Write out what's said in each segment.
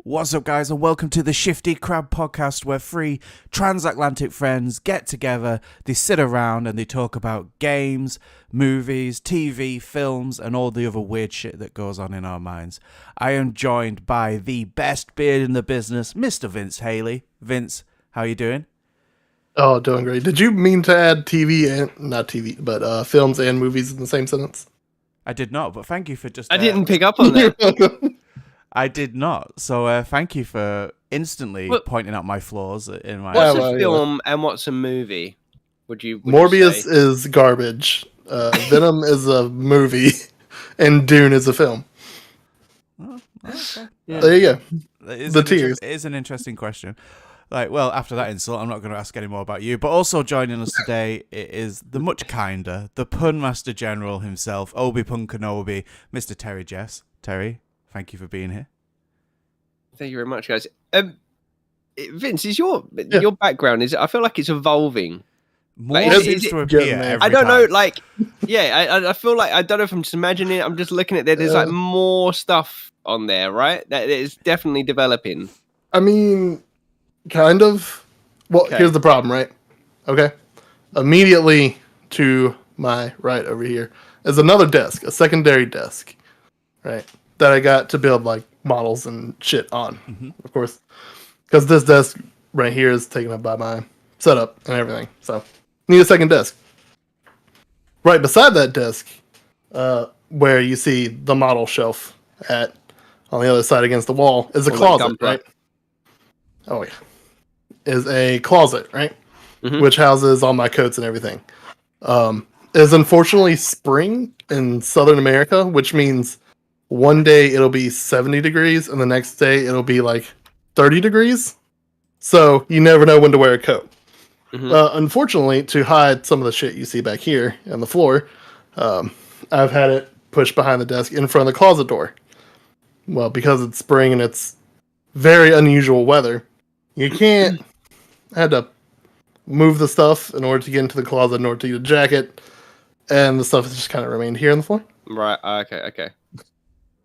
What's up, guys, and welcome to the Shifty Crab podcast, where three transatlantic friends get together, they sit around and they talk about games, movies, TV, films, and all the other weird shit that goes on in our minds. I am joined by the best beard in the business, Mr. Vince Haley. Vince, how you doing? Oh, doing great. Did you mean to add TV and, not TV, but films and movies in the same sentence? I did not, but thank you for just... I didn't pick up on that. I did not. So thank you for instantly pointing out my flaws in my... What's a film and what's a movie? Would you Morbius is garbage. Venom is a movie, and Dune is a film. Oh, okay. Yeah. There you go. The tiers. It is an interesting question. Well, after that insult, I'm not going to ask any more about you. But also joining us today is the much kinder, the pun master general himself, Obi-Pun Kenobi, Mr. Terry Jeffs. Terry, thank you for being here. Thank you very much, guys. Vince, is your background? I feel like it's evolving. More seems to appear every I don't time. know. I feel like I don't know if I'm just imagining it. I'm just looking at there. There's like more stuff on there, right? That is definitely developing. I mean, kind of. Well, Here's the problem, right? Okay. Immediately to my right over here is another desk, a secondary desk, right? That I got to build like models and shit on, of course, because this desk right here is taken up by my setup and everything. So need a second desk. Right beside that desk, where you see the model shelf on the other side against the wall, is a closet, right? Oh yeah, is a closet, right? Which houses all my coats and everything. Is unfortunately spring in Southern America, which means one day it'll be 70 degrees and the next day it'll be like 30 degrees. So you never know when to wear a coat. Unfortunately, to hide some of the shit you see back here on the floor, I've had it pushed behind the desk in front of the closet door. Well, because it's spring and it's very unusual weather, you can't... I had to move the stuff in order to get into the closet, in order to get a jacket, and the stuff has just kind of remained here on the floor. Right, okay.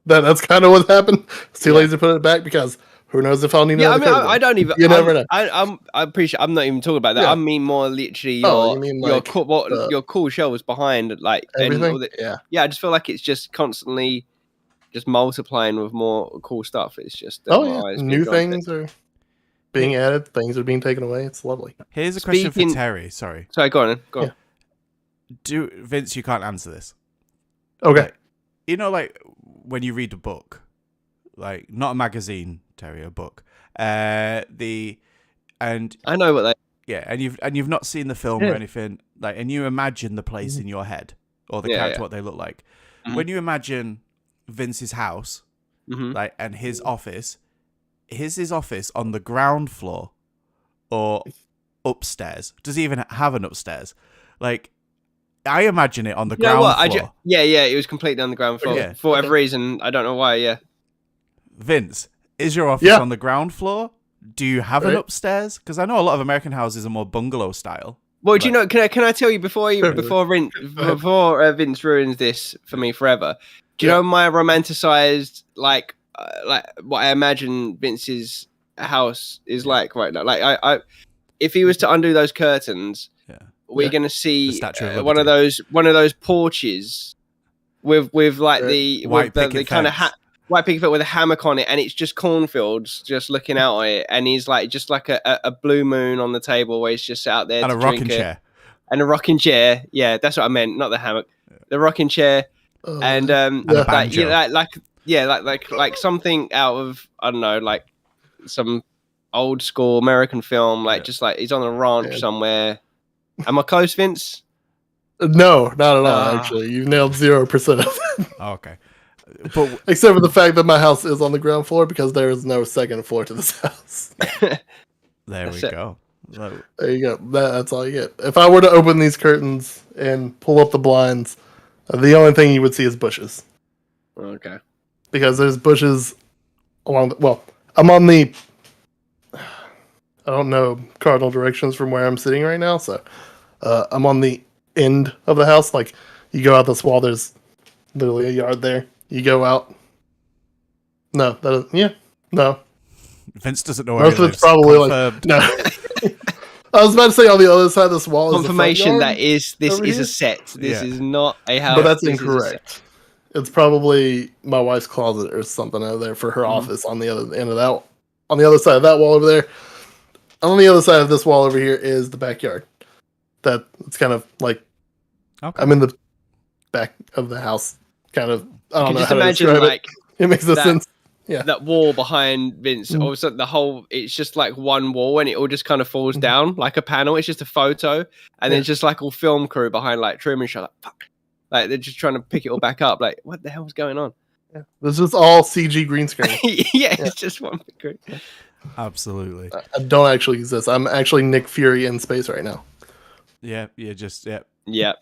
That's kind of what happened. It's too lazy to put it back because who knows if I'll need another coat. I don't even... You never know. I appreciate... I'm not even talking about that. Yeah. I mean more literally your cool shelves behind, like... Everything? Yeah, I just feel like it's just constantly just multiplying with more cool stuff. It's just... New things are being added. Things are being taken away. It's lovely. Here's a question for Terry. Sorry, go on. Go on. Vince, you can't answer this. Okay. Like when you read a book, like not a magazine, Terry, a book. I know what they. Yeah, and you've not seen the film or anything, like, and you imagine the place in your head or the character, what they look like. When you imagine Vince's house, like, and his office, is his office on the ground floor or upstairs? Does he even have an upstairs? Like, I imagine it on the ground floor. It was completely on the ground floor. Yeah. For whatever reason, I don't know why, Vince, is your office on the ground floor? Do you have an upstairs? Because I know a lot of American houses are more bungalow style. Well, do you know, can I tell you before Vince ruins this for me forever, do you know my romanticized, like what I imagine Vince's house is like right now? Like, I if he was to undo those curtains... We're going to see one of those porches with like the white picket kind of white picket fence with a hammock on it, and it's just cornfields just looking out at it, and he's like just like a blue moon on the table where he's just out there and a rocking chair. And a rocking chair, yeah, that's what I meant, not the hammock, the rocking chair, and a banjo. like something out of, I don't know, like some old school American film, like just like he's on a ranch somewhere. Am I close, Vince? No, not at all, actually. You nailed 0% of it. Okay. But except for the fact that my house is on the ground floor because there is no second floor to this house. There we go. There you go. That's all you get. If I were to open these curtains and pull up the blinds, the only thing you would see is bushes. Okay. Because there's bushes along I'm on the... I don't know cardinal directions from where I'm sitting right now, so I'm on the end of the house. Like, you go out this wall, there's literally a yard there. You go out. No. Vince doesn't know where Most he of it's lives. probably Confirmed. no. I was about to say on the other side of this wall Confirmation is that this is here? a set. This Yeah. is not a house. But that's this incorrect. It's probably my wife's closet or something over there for her office on the other end of that. On the other side of that wall over there. On the other side of this wall over here is the backyard. It's kind of like I'm in the back of the house. Kind of. I don't know just how imagine to describe like it. It makes no sense. Yeah. That wall behind Vince. All of a sudden, it's just like one wall, and it all just kind of falls down like a panel. It's just a photo, and then it's just like all film crew behind like Truman Show. Like fuck. Like they're just trying to pick it all back up. Like what the hell's going on? Yeah. This is all CG green screen. It's just one big green. Absolutely. I don't actually exist. I'm actually Nick Fury in space right now. Yeah. Just yeah. Yeah.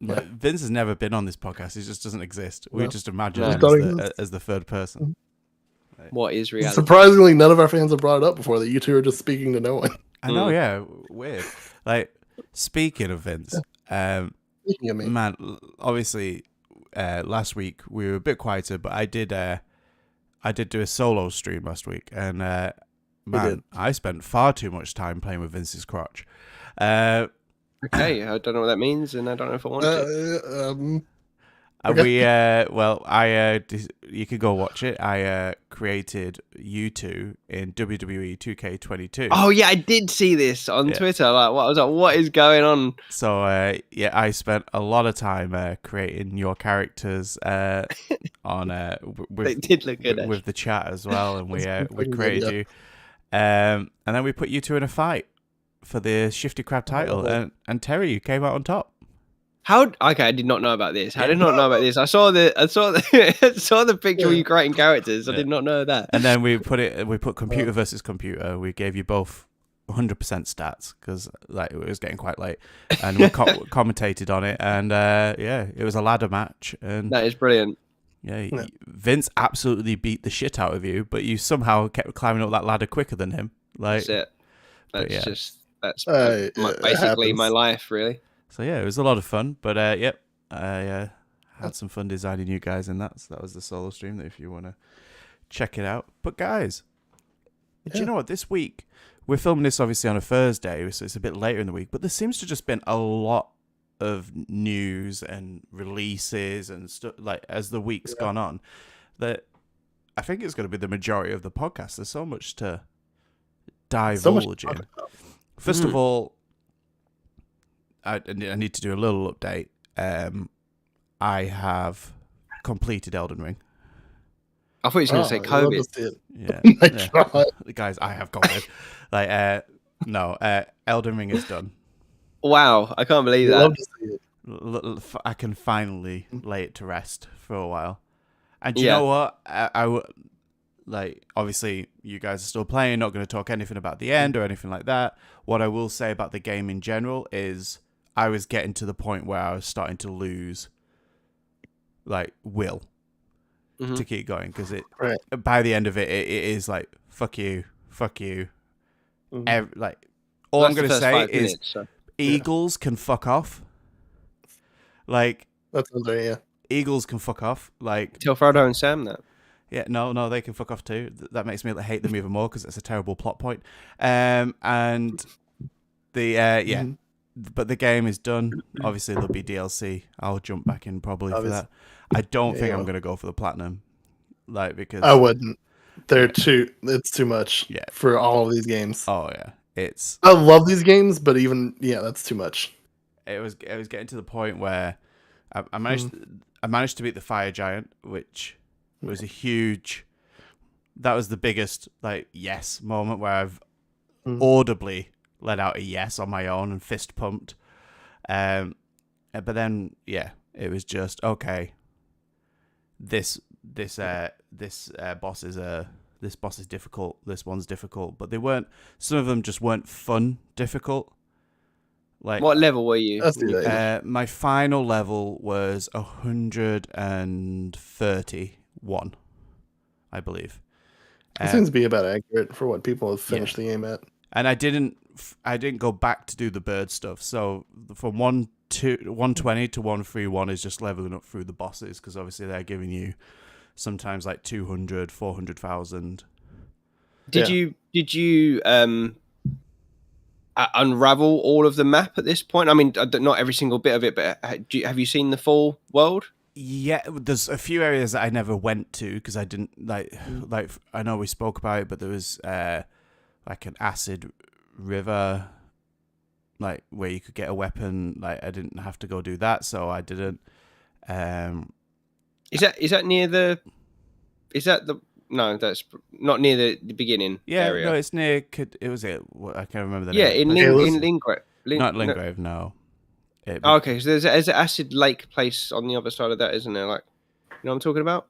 Like, Vince has never been on this podcast. He just doesn't exist. We just imagine him as the third person. What is reality? Surprisingly, none of our fans have brought it up before. That you two are just speaking to no one. I know. Yeah. Weird. Like speaking of Vince. Speaking of me, man, obviously, last week we were a bit quieter, but I did do a solo stream last week, and man, I spent far too much time playing with Vince's crotch. Okay, I don't know what that means, and I don't know if I want to. You could go watch it. I created you two in WWE 2K22. Oh yeah, I did see this on Twitter. Like, I was like, what is going on? So I spent a lot of time creating your characters on They did look good with the chat as well, and we created you, and then we put you two in a fight for the Shifty Crab title, and Terry, you came out on top. How? Okay, I did not know about this. I did not know about this. I saw the picture of you creating characters. I did not know that. And then we put computer versus computer. We gave you both 100% stats because like it was getting quite late, and we commentated on it. And it was a ladder match. And that is brilliant. Yeah, Vince absolutely beat the shit out of you, but you somehow kept climbing up that ladder quicker than him. Like that's it. That's basically my life, really. So yeah, it was a lot of fun, but I had some fun designing you guys in that. So that was the solo stream. If you want to check it out, but guys, do you know what? This week we're filming this obviously on a Thursday, so it's a bit later in the week. But there seems to just been a lot of news and releases and stuff like as the week's gone on. That I think it's going to be the majority of the podcast. There's so much to divulge in. First of all, I need to do a little update. I have completed Elden Ring. I thought you were going to say COVID. Yeah. Guys, I have COVID. Elden Ring is done. Wow, I can't believe that. I can finally lay it to rest for a while. And you know what? Obviously, you guys are still playing, not going to talk anything about the end or anything like that. What I will say about the game in general is I was getting to the point where I was starting to lose, will to keep going. Because by the end of it, it is like, fuck you. Mm-hmm. All I'm going to say is Eagles can fuck off. That's Eagles can fuck off. Tell Frodo and Sam that. Yeah, no, they can fuck off too. That makes me hate them even more because it's a terrible plot point. And the but the game is done. Obviously, there'll be DLC. I'll jump back in probably for that. I don't think I'm gonna go for the platinum, because I wouldn't. It's too much for all of these games. Oh yeah, I love these games, but even that's too much. It was getting to the point where I managed to beat the Fire Giant, which was a huge. That was the biggest yes moment where I've audibly let out a yes on my own and fist pumped. But then it was just okay. This boss is difficult. This one's difficult, but they weren't. Some of them just weren't fun difficult. What level were you? My final level was 131, I believe. It seems to be about accurate for what people have finished the game at. And I didn't go back to do the bird stuff. So from 120 to 131 is just leveling up through the bosses because obviously they're giving you sometimes 200, 400,000. Did you unravel all of the map at this point? I mean, not every single bit of it, but have you seen the full world? Yeah, there's a few areas that I never went to because I didn't like I know we spoke about it, but there was like an acid river, like where you could get a weapon. Like I didn't have to go do that, so I didn't. Is that near the? Is that the? No, that's not near the beginning area. No, it's near. I can't remember the name. In Lingrave. Not Lingrave, no. Okay, so there's an acid lake place on the other side of that, isn't there? Like, you know what I'm talking about?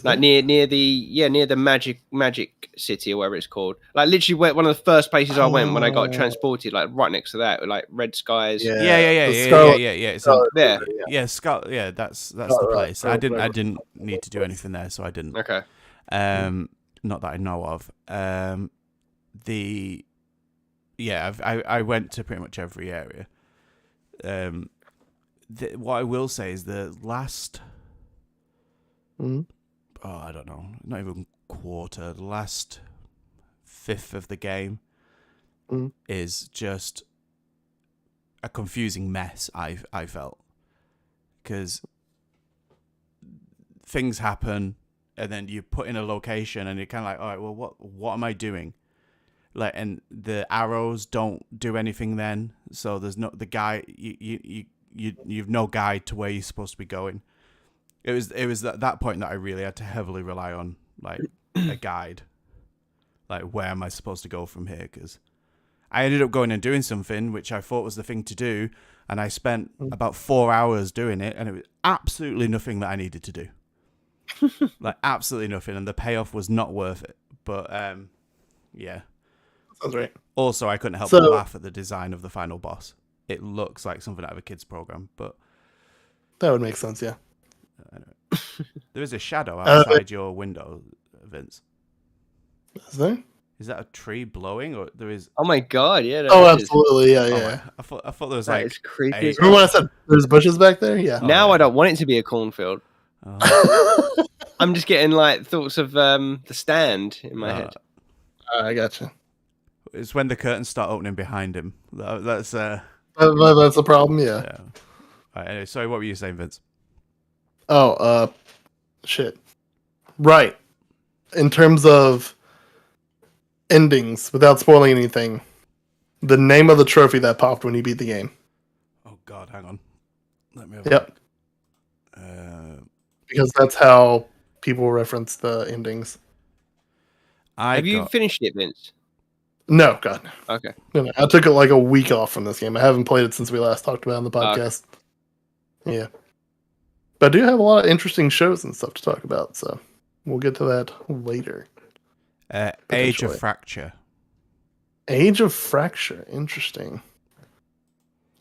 Like near the magic city or whatever it's called. Like literally one of the first places I went when I got transported, like right next to that, like red skies. Yeah. It's there. Yeah, that's the place. I didn't need to do anything there, so I didn't. Okay. Not that I know of. I went to pretty much every area. What I will say is the last. I don't know, not even quarter. The last fifth of the game is just a confusing mess. I felt because things happen, and then you put in a location, and you're kind of like, all right, well, what am I doing? Like, and the arrows don't do anything then, so there's no the guy. You've no guide to where you're supposed to be going. It was at that point that I really had to heavily rely on like a guide, like where am I supposed to go from here? Because I ended up going and doing something which I thought was the thing to do, and I spent about 4 hours doing it, and it was absolutely nothing that I needed to do, like absolutely nothing, and the payoff was not worth it. But yeah, sounds right. Also, I couldn't help but laugh at the design of the final boss. It looks like something out of a kids program, but that would make sense. Yeah. There is a shadow outside your window, Vince. Is there? Is that a tree blowing, or there is? Oh my god! Yeah. Absolutely. Yeah. I thought there was that like. It's creepy. Remember when I said there's bushes back there? Yeah. Now I don't want it to be a cornfield. Oh. I'm just getting like thoughts of the Stand in my head. I gotcha. It's when the curtains start opening behind him. That's the problem. Yeah. All right, anyway, sorry, what were you saying, Vince? Oh, shit. Right. In terms of endings, without spoiling anything, the name of the trophy that popped when you beat the game. Oh God, hang on. Let me. Yep. Because that's how people reference the endings. Have you finished it, Vince? No, God. Okay. No, I took it like a week off from this game. I haven't played it since we last talked about it on the podcast. Okay. Yeah. But I do have a lot of interesting shows and stuff to talk about, so we'll get to that later. Age of Fracture. Age of Fracture. Interesting.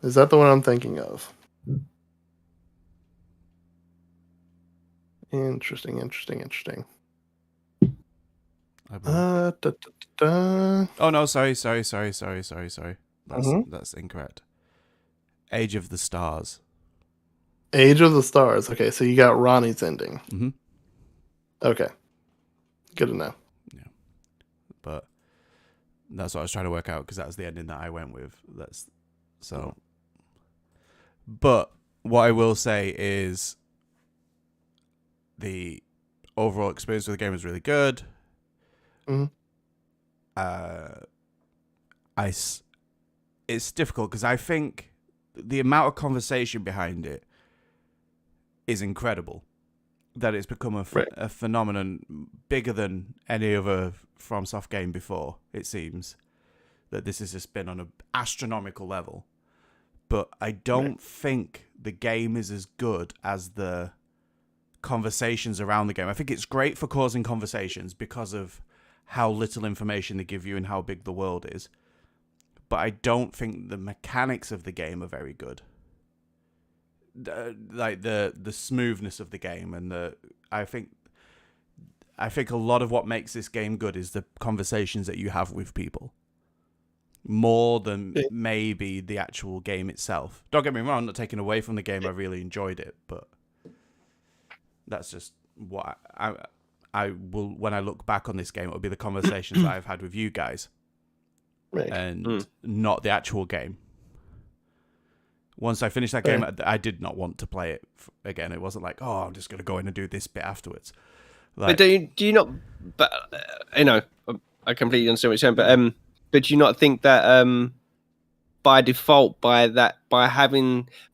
Is that the one I'm thinking of? Interesting. Oh no! Sorry. That's incorrect. Age of the Stars. Age of the Stars. Okay, so you got Ronnie's ending. Mm-hmm. Okay, good to know. Yeah, but that's what I was trying to work out because that was the ending that I went with. But what I will say is the overall experience of the game was really good. Mm-hmm. It's difficult because I think the amount of conversation behind it is incredible. That it's become a phenomenon bigger than any other FromSoft game before. It seems that this has just been on an astronomical level. But I don't think the game is as good as the conversations around the game. I think it's great for causing conversations because of how little information they give you and how big the world is. But I don't think the mechanics of the game are very good. Like the smoothness of the game and I think a lot of what makes this game good is the conversations that you have with people. More than maybe the actual game itself. Don't get me wrong, I'm not taking away from the game. I really enjoyed it, but that's just what I I will, when I look back on this game, it'll be the conversations that I've had with you guys, and not the actual game. Once I finished that game, I did not want to play it again. It wasn't like, oh, I'm just going to go in and do this bit afterwards. Like, but do you not? But you know, I completely understand what you're saying. But do you not think that by default, by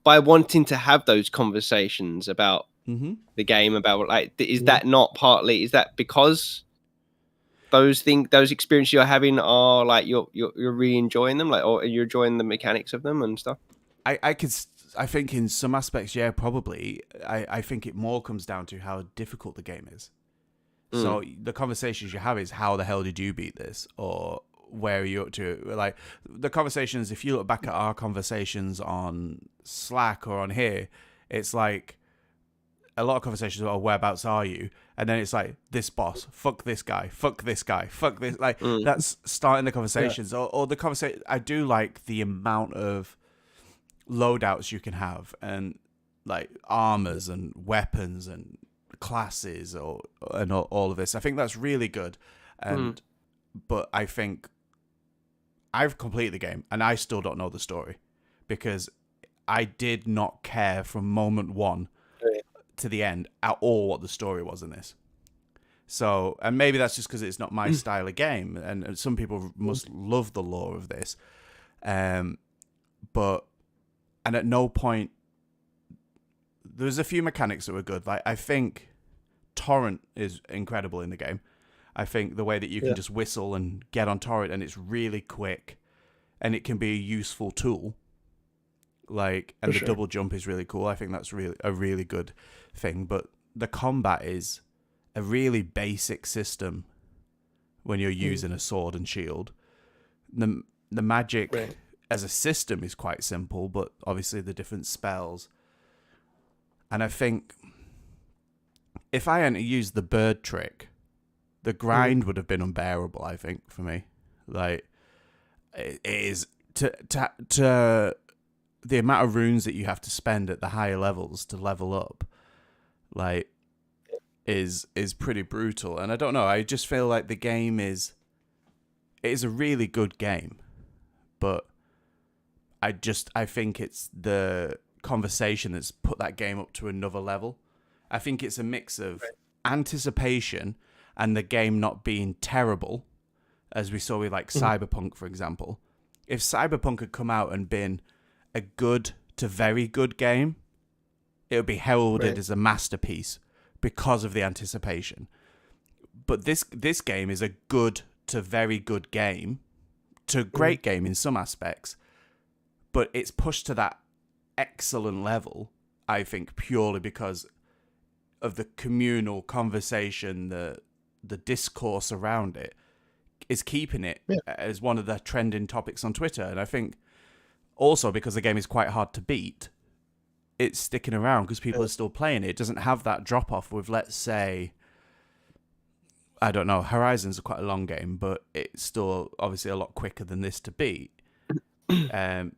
wanting to have those conversations about the game, about like, is that not partly? Is that because those experiences you're having are like you're really enjoying them, like, or you're enjoying the mechanics of them and stuff? I think in some aspects, yeah, probably. I think it more comes down to how difficult the game is. So the conversations you have is, how the hell did you beat this? Or where are you up to? Like, the conversations, if you look back at our conversations on Slack or on here, it's like a lot of conversations about, whereabouts are you? And then it's like, this boss, fuck this guy, fuck this guy, fuck this. Like, that's starting the conversations. Yeah. Or the conversation, I do like the amount of loadouts you can have, and like armors and weapons and classes and all of this. I think that's really good. And but I think I've completed the game and I still don't know the story, because I did not care from moment one to the end at all what the story was in this. So, and maybe that's just because it's not my style of game, and some people must love the lore of this. But and at no point, there's a few mechanics that were good. Like, I think torrent is incredible in the game. I think the way that you can just whistle and get on torrent, and it's really quick, and it can be a useful tool. Like, and the double jump is really cool. I think that's really a really good thing. But the combat is a really basic system when you're using a sword and shield. The magic as a system is quite simple, but obviously the different spells. And I think if I hadn't used the bird trick, the grind would have been unbearable, I think, for me. Like, it is to the amount of runes that you have to spend at the higher levels to level up, like, is pretty brutal. And I don't know, I just feel like the game is a really good game, but I think it's the conversation that's put that game up to another level. I think it's a mix of anticipation and the game not being terrible, as we saw with like Cyberpunk, for example. If Cyberpunk had come out and been a good to very good game, it would be heralded as a masterpiece because of the anticipation. But this game is a good to very good game, to great game in some aspects, but it's pushed to that excellent level, I think, purely because of the communal conversation, the discourse around it is keeping it as one of the trending topics on Twitter. And I think also because the game is quite hard to beat, it's sticking around because people are still playing it. It doesn't have that drop off with, let's say, I don't know, Horizon's quite a long game, but it's still obviously a lot quicker than this to beat. The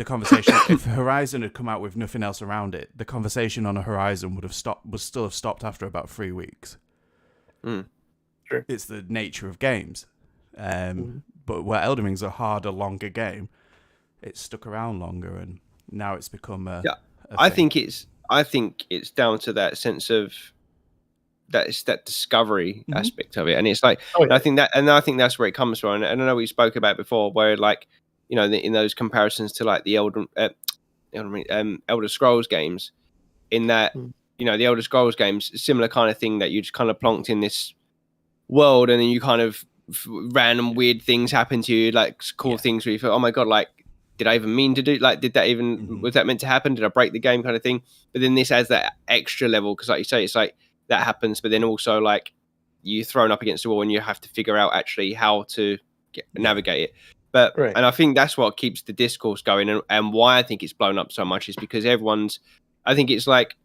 conversation, if Horizon had come out with nothing else around it, the conversation on a Horizon would still have stopped after about 3 weeks. Sure. It's the nature of games. But where Elden Ring's a harder, longer game, it's stuck around longer, and now it's become a I think it's down to that sense of that discovery aspect of it, and it's like I think that's where it comes from. And I know we spoke about it before, where, like, you know, in those comparisons to like the Elder Scrolls games, in that you know, the Elder Scrolls games, similar kind of thing, that you just kind of plonked in this world, and then you kind of random weird things happen to you, like cool things where you feel, oh my god, like, did I even mean to do, like, did that even was that meant to happen? Did I break the game, kind of thing? But then this has that extra level, because like you say, it's like that happens, but then also like you're thrown up against the wall and you have to figure out actually how to navigate it. But and I think that's what keeps the discourse going, and why I think it's blown up so much is because I think it's like,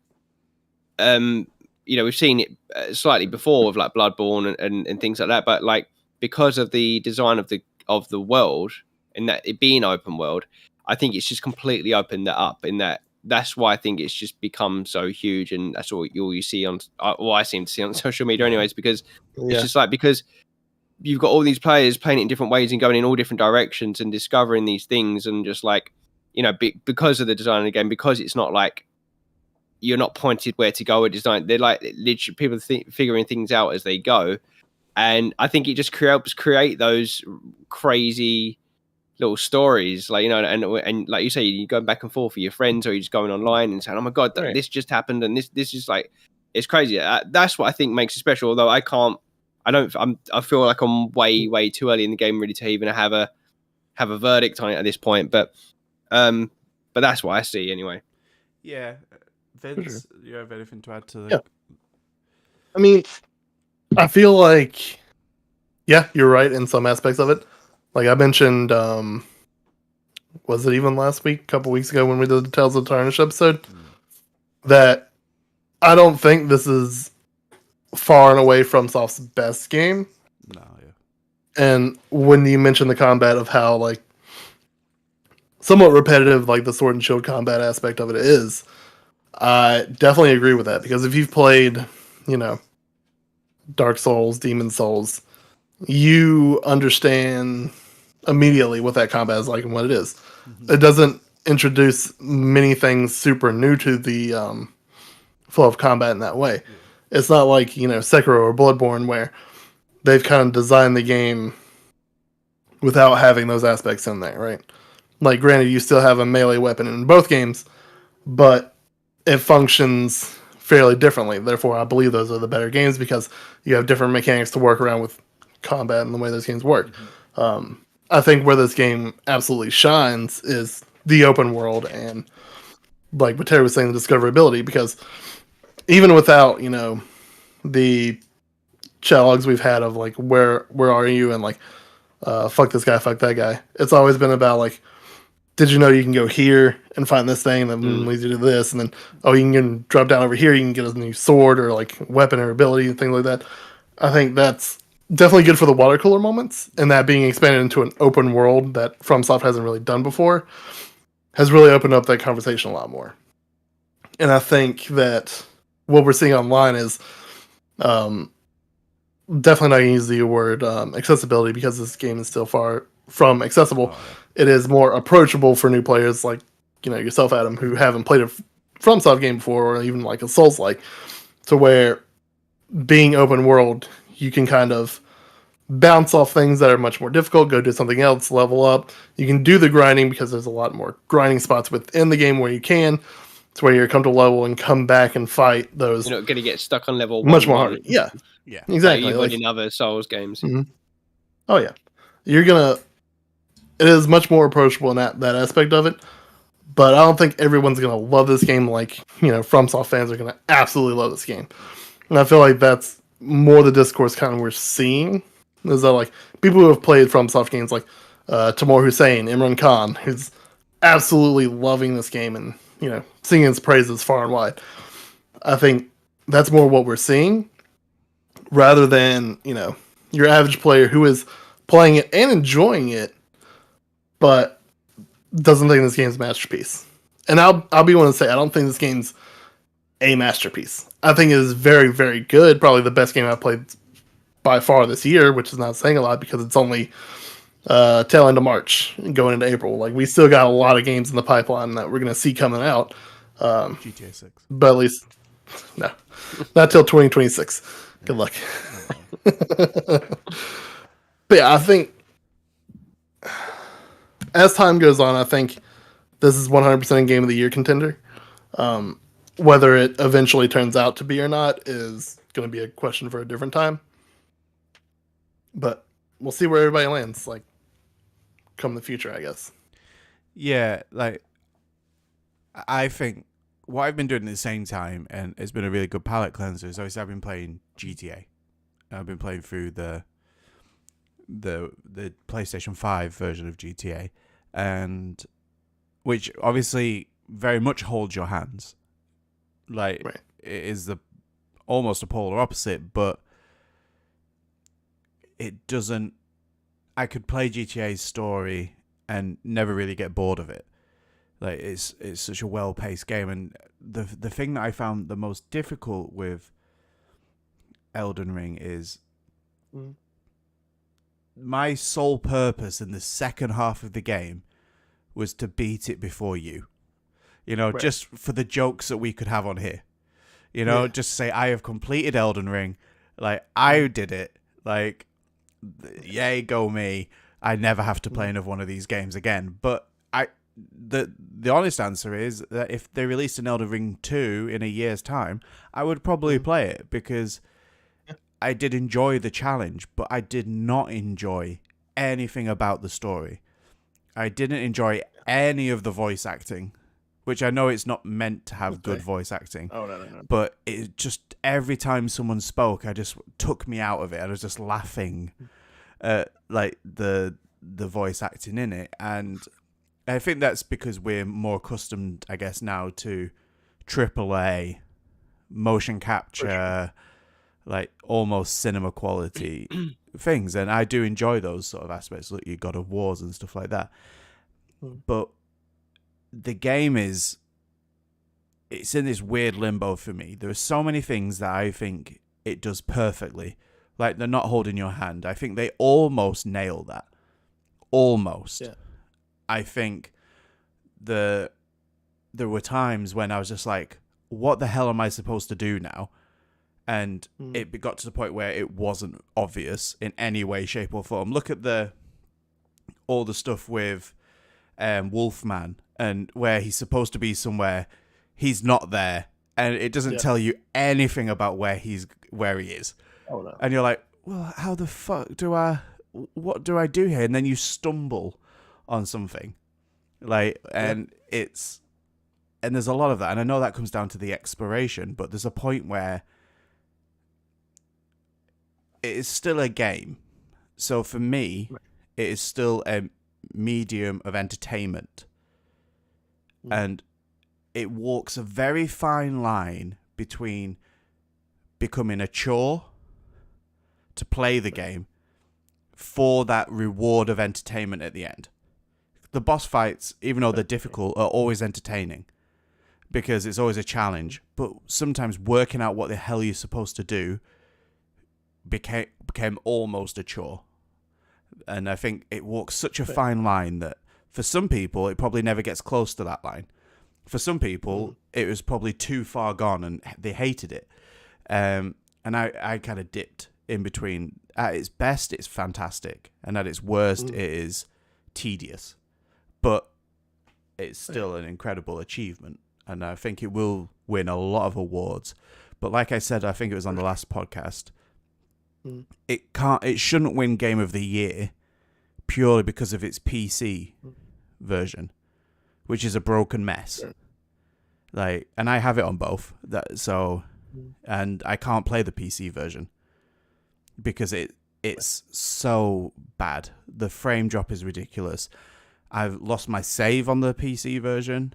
you know, we've seen it slightly before with like Bloodborne and things like that, but like because of the design of the world and that it being open world, I think it's just completely opened that up, in that that's why I think it's just become so huge, and that's all you see on. Well, I seem to see on social media, anyways, because it's just like because you've got all these players playing it in different ways and going in all different directions and discovering these things, and just like because of the design of the game, because it's not like you're not pointed where to go or design. They're like literally people figuring things out as they go, and I think it just helps create those crazy little stories, like and like you say, you go back and forth with your friends, or you're just going online and saying, "Oh my god, this just happened," and this is like it's crazy. That's what I think makes it special. Although I feel like I'm way too early in the game really to even have a verdict on it at this point. But that's what I see anyway. Yeah, Vince, you have anything to add to that? I mean, I feel like you're right in some aspects of it. Like I mentioned, was it even last week, a couple weeks ago when we did the Tales of Tarnish episode, that I don't think this is far and away FromSoft's best game. No, yeah. And when you mention the combat of how like somewhat repetitive, like the sword and shield combat aspect of it is, I definitely agree with that, because if you've played, Dark Souls, Demon Souls, you understand immediately what that combat is like and what it is. It doesn't introduce many things super new to the flow of combat in that way. It's not like Sekiro or Bloodborne, where they've kind of designed the game without having those aspects in there, right? Like, granted, you still have a melee weapon in both games, but it functions fairly differently. Therefore, I believe those are the better games, because you have different mechanics to work around with combat and the way those games work. I think where this game absolutely shines is the open world, and like what Terry was saying, the discoverability, because even without, the challenges we've had of like, where are you? And like, fuck this guy, fuck that guy. It's always been about like, did you know you can go here and find this thing, and then leads you to this, and then, you can drop down over here, you can get a new sword or like weapon or ability and things like that. I think that's definitely good for the water cooler moments, and that being expanded into an open world that FromSoft hasn't really done before has really opened up that conversation a lot more. And I think that what we're seeing online is definitely not going to use the word accessibility, because this game is still far from accessible. It is more approachable for new players like yourself, Adam, who haven't played a FromSoft game before, or even like a Souls-like, to where being open world, you can kind of bounce off things that are much more difficult, go do something else, level up. You can do the grinding, because there's a lot more grinding spots within the game where you can. It's where you come to level and come back and fight those. You're not going to get stuck on level much more hard. Yeah, exactly. Like you would in other Souls games. Mm-hmm. Oh yeah, it is much more approachable in that aspect of it. But I don't think everyone's gonna love this game like FromSoft fans are gonna absolutely love this game. And I feel like that's more the discourse kind of we're seeing. Is that like people who have played FromSoft games like Tamor Hussein, Imran Khan, who's absolutely loving this game and singing its praises far and wide. I think that's more what we're seeing, rather than your average player who is playing it and enjoying it, but doesn't think this game's a masterpiece. And I'll be one to say, I don't think this game's a masterpiece. I think it is very, very good. Probably the best game I've played by far this year, which is not saying a lot, because it's only tail end of March going into April. Like, we still got a lot of games in the pipeline that we're going to see coming out. GTA 6. But at least, no, not till 2026. Good luck. But yeah, I think as time goes on, I think this is 100% a Game of the Year contender. Whether it eventually turns out to be or not is going to be a question for a different time. But we'll see where everybody lands, like, come the future, I guess. Yeah, like, I think what I've been doing at the same time, and it's been a really good palate cleanser, is obviously I've been playing GTA. I've been playing through the PlayStation 5 version of GTA, and which obviously very much holds your hands. Like, right. It is almost a polar opposite, but it doesn't. I could play GTA's story and never really get bored of it. Like it's such a well-paced game, and the thing that I found the most difficult with Elden Ring is my sole purpose in the second half of the game was to beat it before you. Just for the jokes that we could have on here. Just say, I have completed Elden Ring. Like, I did it. Like, yay, go me. I never have to play another one of these games again. But the honest answer is that if they released an Elden Ring 2 in a year's time, I would probably play it because I did enjoy the challenge, but I did not enjoy anything about the story. I didn't enjoy any of the voice acting, which I know it's not meant to have good voice acting. Oh, no. But it just, every time someone spoke, I just took me out of it. I was just laughing at like the voice acting in it. And I think that's because we're more accustomed, I guess, now to AAA motion capture, like almost cinema quality things. And I do enjoy those sort of aspects, like your God of Wars and stuff like that. But the game it's in this weird limbo for me. There are so many things that I think it does perfectly. Like, they're not holding your hand. I think they almost nail that. Almost. Yeah. I think there were times when I was just like, what the hell am I supposed to do now? And it got to the point where it wasn't obvious in any way, shape, or form. Look at all the stuff with Wolfman, and where he's supposed to be somewhere, he's not there, and it doesn't tell you anything about where he is. Oh, no. And you're like, well, how the fuck what do I do here? And then you stumble on something, like, and there's a lot of that, and I know that comes down to the exploration, but there's a point where it is still a game. So for me, it is still a medium of entertainment. And it walks a very fine line between becoming a chore to play the game for that reward of entertainment at the end. The boss fights, even though they're difficult, are always entertaining because it's always a challenge. But sometimes working out what the hell you're supposed to do became almost a chore. And I think it walks such a fine line that for some people, it probably never gets close to that line. For some people, it was probably too far gone and they hated it. And I kind of dipped in between. At its best, it's fantastic. And at its worst, it is tedious. But it's still an incredible achievement. And I think it will win a lot of awards. But like I said, I think it was on the last podcast, it shouldn't win Game of the Year purely because of its PC version, which is a broken mess. Like, and I have it on both. And I can't play the PC version because it's so bad. The frame drop is ridiculous. I've lost my save on the PC version.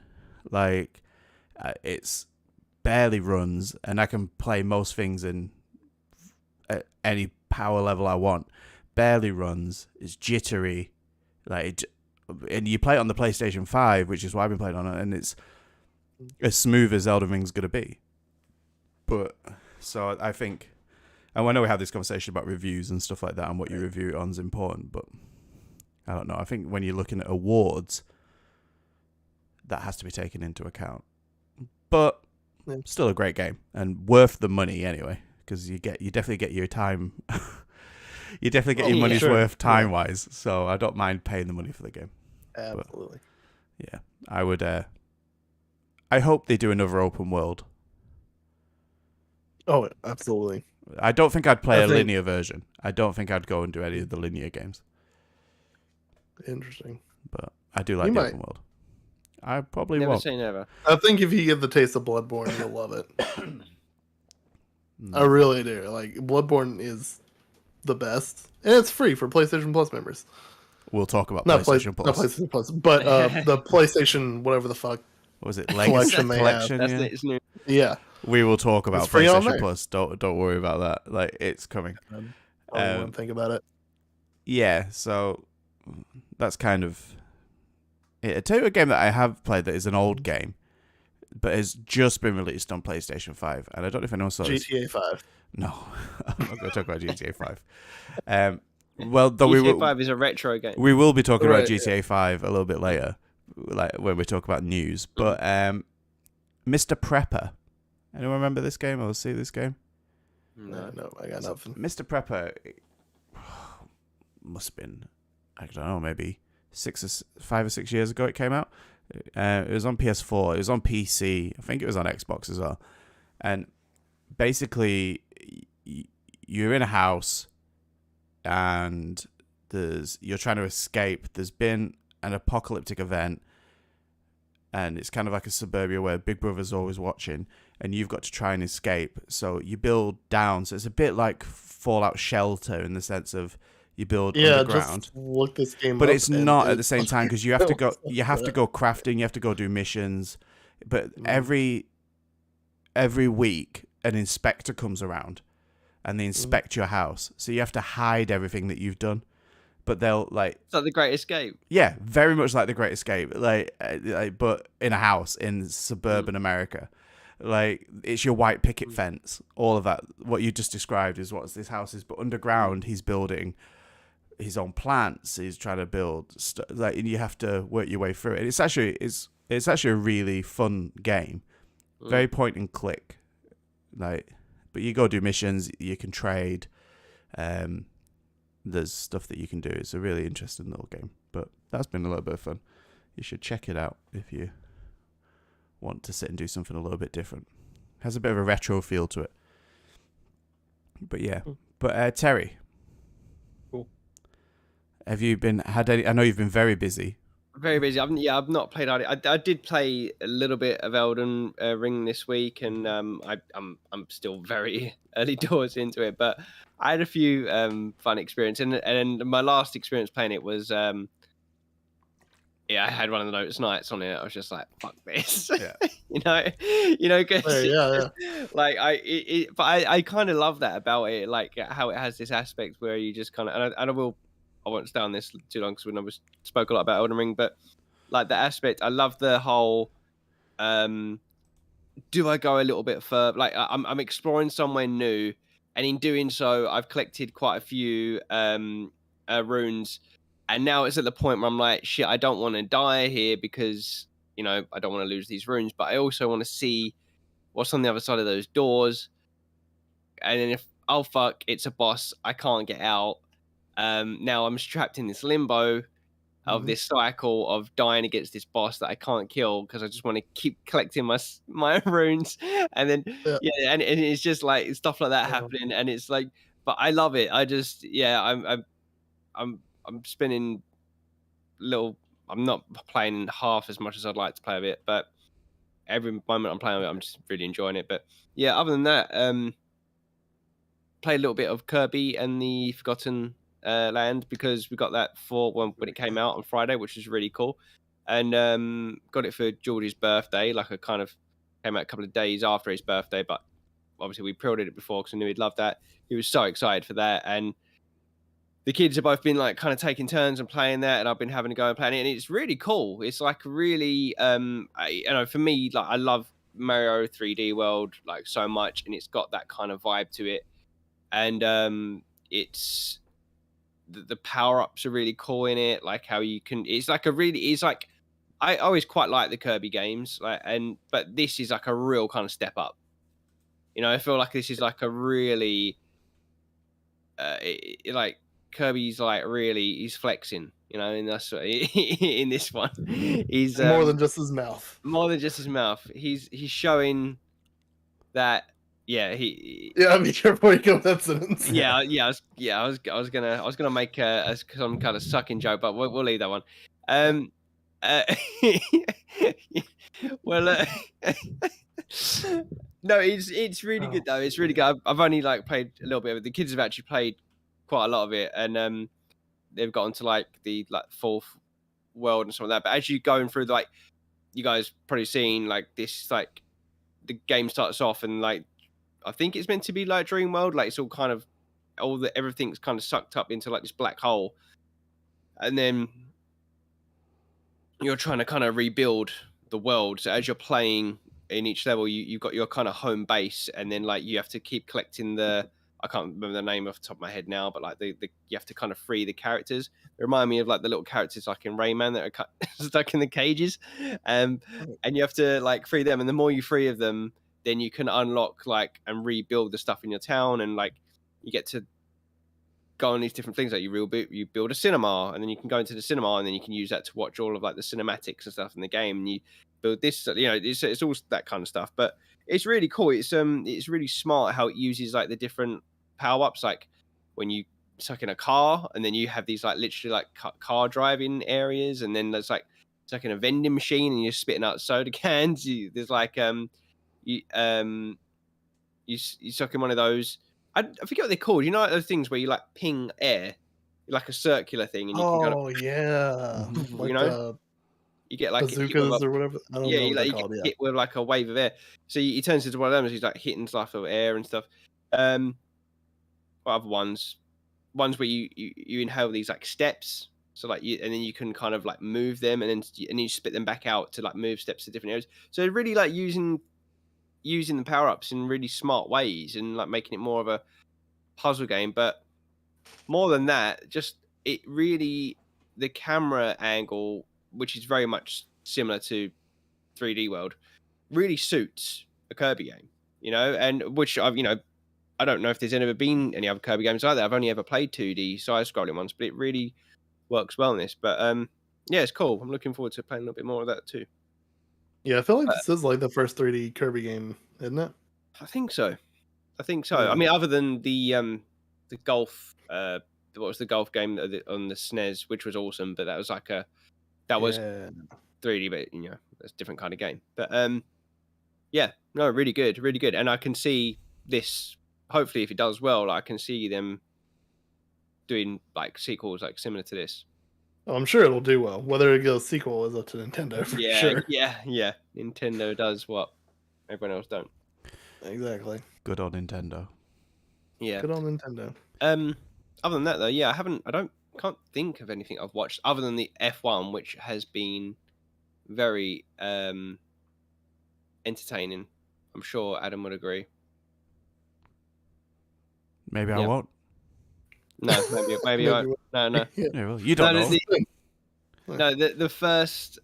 Like, it's barely runs, and I can play most things in at any power level I want. Barely runs. It's jittery. Like, and you play it on the PlayStation 5, which is why I've been playing on it, and it's as smooth as Elden Ring's gonna be. But so I think, and I know we have this conversation about reviews and stuff like that, and what you review it on is important, but I don't know. I think when you're looking at awards, that has to be taken into account. But still a great game and worth the money anyway, because you definitely get your time. You definitely get your money's worth time wise. So I don't mind paying the money for the game. Absolutely. But, yeah, I would. I hope they do another open world. Oh, absolutely. I don't think I'd play a linear version. I don't think I'd go and do any of the linear games. Interesting. But I do like the open world. I probably never won't. say never. I think if you get the taste of Bloodborne, you'll love it. I really do. Like, Bloodborne is the best, and it's free for PlayStation Plus members. We'll talk about PlayStation Plus. Not PlayStation Plus, but the PlayStation, whatever the fuck. What was it? Collection they have. That's new. Yeah. We will talk about PlayStation Plus. Don't worry about that. Like, it's coming. I don't want to think about it. Yeah, so that's kind of I tell you a game that I have played that is an old game, but has just been released on PlayStation 5, and I don't know if anyone saw GTA 5. No, I'm not going to talk about GTA 5. Well, though GTA 5 is a retro game. We will be talking about GTA 5 a little bit later, like when we talk about news. But Mr. Prepper, anyone remember this game or see this game? No, I got nothing. Mr. Prepper must have been, I don't know, maybe 5 or 6 years ago it came out. It was on PS4, it was on PC, I think it was on Xbox as well. And basically, you're in a house and you're trying to escape. There's been an apocalyptic event, and it's kind of like a suburbia where Big Brother's always watching, and you've got to try and escape. So you build down. So it's a bit like Fallout Shelter in the sense of you build underground. Just look this game but up, it's not at the same time, because you have to go. You have to go crafting. You have to go do missions. But every week, an inspector comes around, and they inspect your house. So you have to hide everything that you've done. But they'll like. It's like The Great Escape. Yeah, very much like The Great Escape. Like but in a house in suburban America. Like, it's your white picket fence. All of that. What you just described is what this house is. But underground, he's building his own plants. He's trying to build stuff. Like, and you have to work your way through it. It's actually a really fun game. Very point and click. Like, but you go do missions. You can trade. There's stuff that you can do. It's a really interesting little game. But that's been a little bit of fun. You should check it out if you want to sit and do something a little bit different. Has a bit of a retro feel to it. But yeah. But Terry. Cool. Have you had any? I know you've been very busy. Very busy. I've not played. I did play a little bit of Elden Ring this week, and I'm still very early doors into it. But I had a few fun experiences, and my last experience playing it was I had one of the notice nights on it. I was just like, fuck this. Yeah. Cause like but I kind of love that about it, like how it has this aspect where you just kind of, and I won't stay on this too long because we spoke a lot about Elden Ring, but like the aspect, I love the whole, do I go a little bit further? Like I'm exploring somewhere new, and in doing so, I've collected quite a few runes. And now it's at the point where I'm like, shit, I don't want to die here because, I don't want to lose these runes. But I also want to see what's on the other side of those doors. And then oh, fuck, it's a boss. I can't get out. Now I'm trapped in this limbo of this cycle of dying against this boss that I can't kill because I just want to keep collecting my runes. And then, and it's just like stuff like that happening. And it's like, but I love it. I just, I'm spending I'm not playing half as much as I'd like to play of it, but every moment I'm playing it, I'm just really enjoying it. But yeah, other than that, played a little bit of Kirby and the Forgotten Land because we got that for when it came out on Friday, which was really cool. And got it for George's birthday, like a kind of came out a couple of days after his birthday, but obviously we pre-ordered it before because I knew he'd love that. He was so excited for that, and the kids have both been like kind of taking turns and playing that, and I've been having to go and play it, and it's really cool. It's like really, for me, like I love Mario 3D World like so much, and it's got that kind of vibe to it, and it's the power ups are really cool in it, like how you can. It's like I always quite like the Kirby games, but this is like a real kind of step up. I feel like this is like a really, like. Kirby's like really, he's flexing, and that's in this one. He's more than just his mouth. More than just his mouth. He's showing that. Yeah, be careful you go with that sentence. I was gonna make some kind of sucking joke, but we'll leave that one. Well, no, it's really good though. It's really good. I've only like played a little bit of it. The kids have actually played quite a lot of it, and they've gotten to like the fourth world and some of that. But as you're going through, like you guys probably seen, like this, like the game starts off and like I think it's meant to be like Dream World, like it's all kind of everything's kind of sucked up into like this black hole, and then you're trying to kind of rebuild the world. So as you're playing in each level, you've got your kind of home base, and then like you have to keep collecting the. I can't remember the name off the top of my head now, but like the you have to kind of free the characters. They remind me of like the little characters like in Rayman that are stuck in the cages, and you have to like free them. And the more you free of them, then you can unlock like and rebuild the stuff in your town, and like you get to go on these different things. Like you build a cinema, and then you can go into the cinema, and then you can use that to watch all of like the cinematics and stuff in the game. And you build this, you know, it's all that kind of stuff. But it's really cool. It's really smart how it uses like the different power ups. Like when you suck in a car, and then you have these like literally like car driving areas, and then there's like stuck in a vending machine, and you're spitting out soda cans. There's like you suck in one of those. I forget what they're called. You know, like those things where you like ping air, like a circular thing, and you can kind of, yeah, you know, you get like bazookas or whatever. I don't know what they're called. Get hit with like a wave of air. So he turns into one of them. So he's like hitting stuff with air and stuff. What other ones? Ones where you inhale these like steps. So like and then you can kind of like move them, and then you spit them back out to like move steps to different areas. So really like using the power-ups in really smart ways, and like making it more of a puzzle game. But more than that, just it really, the camera angle, which is very much similar to 3D World, really suits a Kirby game, you know, and which I've, you know, I don't know if there's ever been any other Kirby games like that. I've only ever played 2D side-scrolling ones, but it really works well in this. But yeah, it's cool. I'm looking forward to playing a little bit more of that too. Yeah, I feel like this is like the first 3D Kirby game, isn't it? I think so. Yeah. I mean, other than the golf, what was the golf game on the SNES, which was awesome, but that was like was 3D, but you know, it's a different kind of game. But yeah, no, really good, and I can see this. Hopefully, if it does well, I can see them doing like sequels like similar to this. Oh, I'm sure it'll do well. Whether it goes sequel is up to Nintendo for sure. Yeah. Nintendo does what everyone else don't. Exactly. Good on Nintendo. Yeah. Good on Nintendo. Other than that though, yeah, can't think of anything I've watched other than the F1, which has been very entertaining. I'm sure Adam would agree. Maybe I won't. No, maybe I. No. Yeah, well, you don't know. The first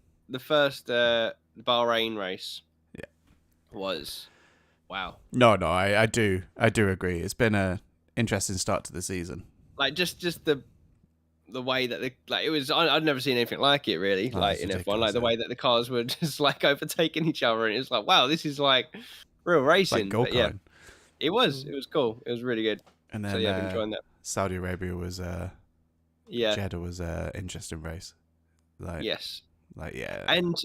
Bahrain race. Yeah. Was wow. No, I do agree. It's been a interesting start to the season. Like just the way that it was. I'd never seen anything like it really. Like in F1, like the way that the cars were just like overtaking each other, and it's like wow, this is like real racing. Like go-karting. Yeah, it was cool. It was really good. And then so yeah, I'm enjoying that. Saudi Arabia was Jeddah was an interesting race. Like yes, like yeah, and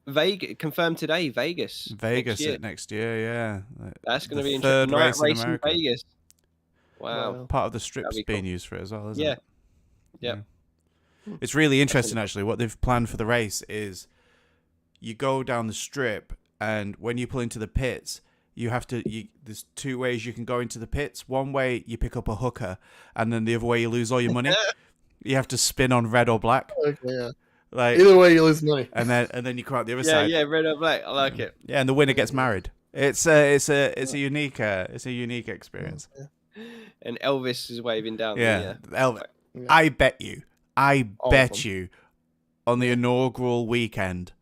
Vegas confirmed today. Vegas next year, yeah. Like, that's going to be interesting. Night race in America. Vegas. Wow, part of the strip's being used for it as well, isn't it? Yeah. It's really interesting actually. What they've planned for the race is you go down the strip, and when you pull into the pits, you have to. There's two ways you can go into the pits. One way you pick up a hooker, and then the other way you lose all your money. You have to spin on red or black. Okay, yeah. Like either way, you lose money. And then you come out the other side. Yeah, red or black. I like it. Yeah, and the winner gets married. It's a unique experience. Yeah. And Elvis is waving down. Yeah, Elvis. Yeah. I bet you, on the inaugural weekend,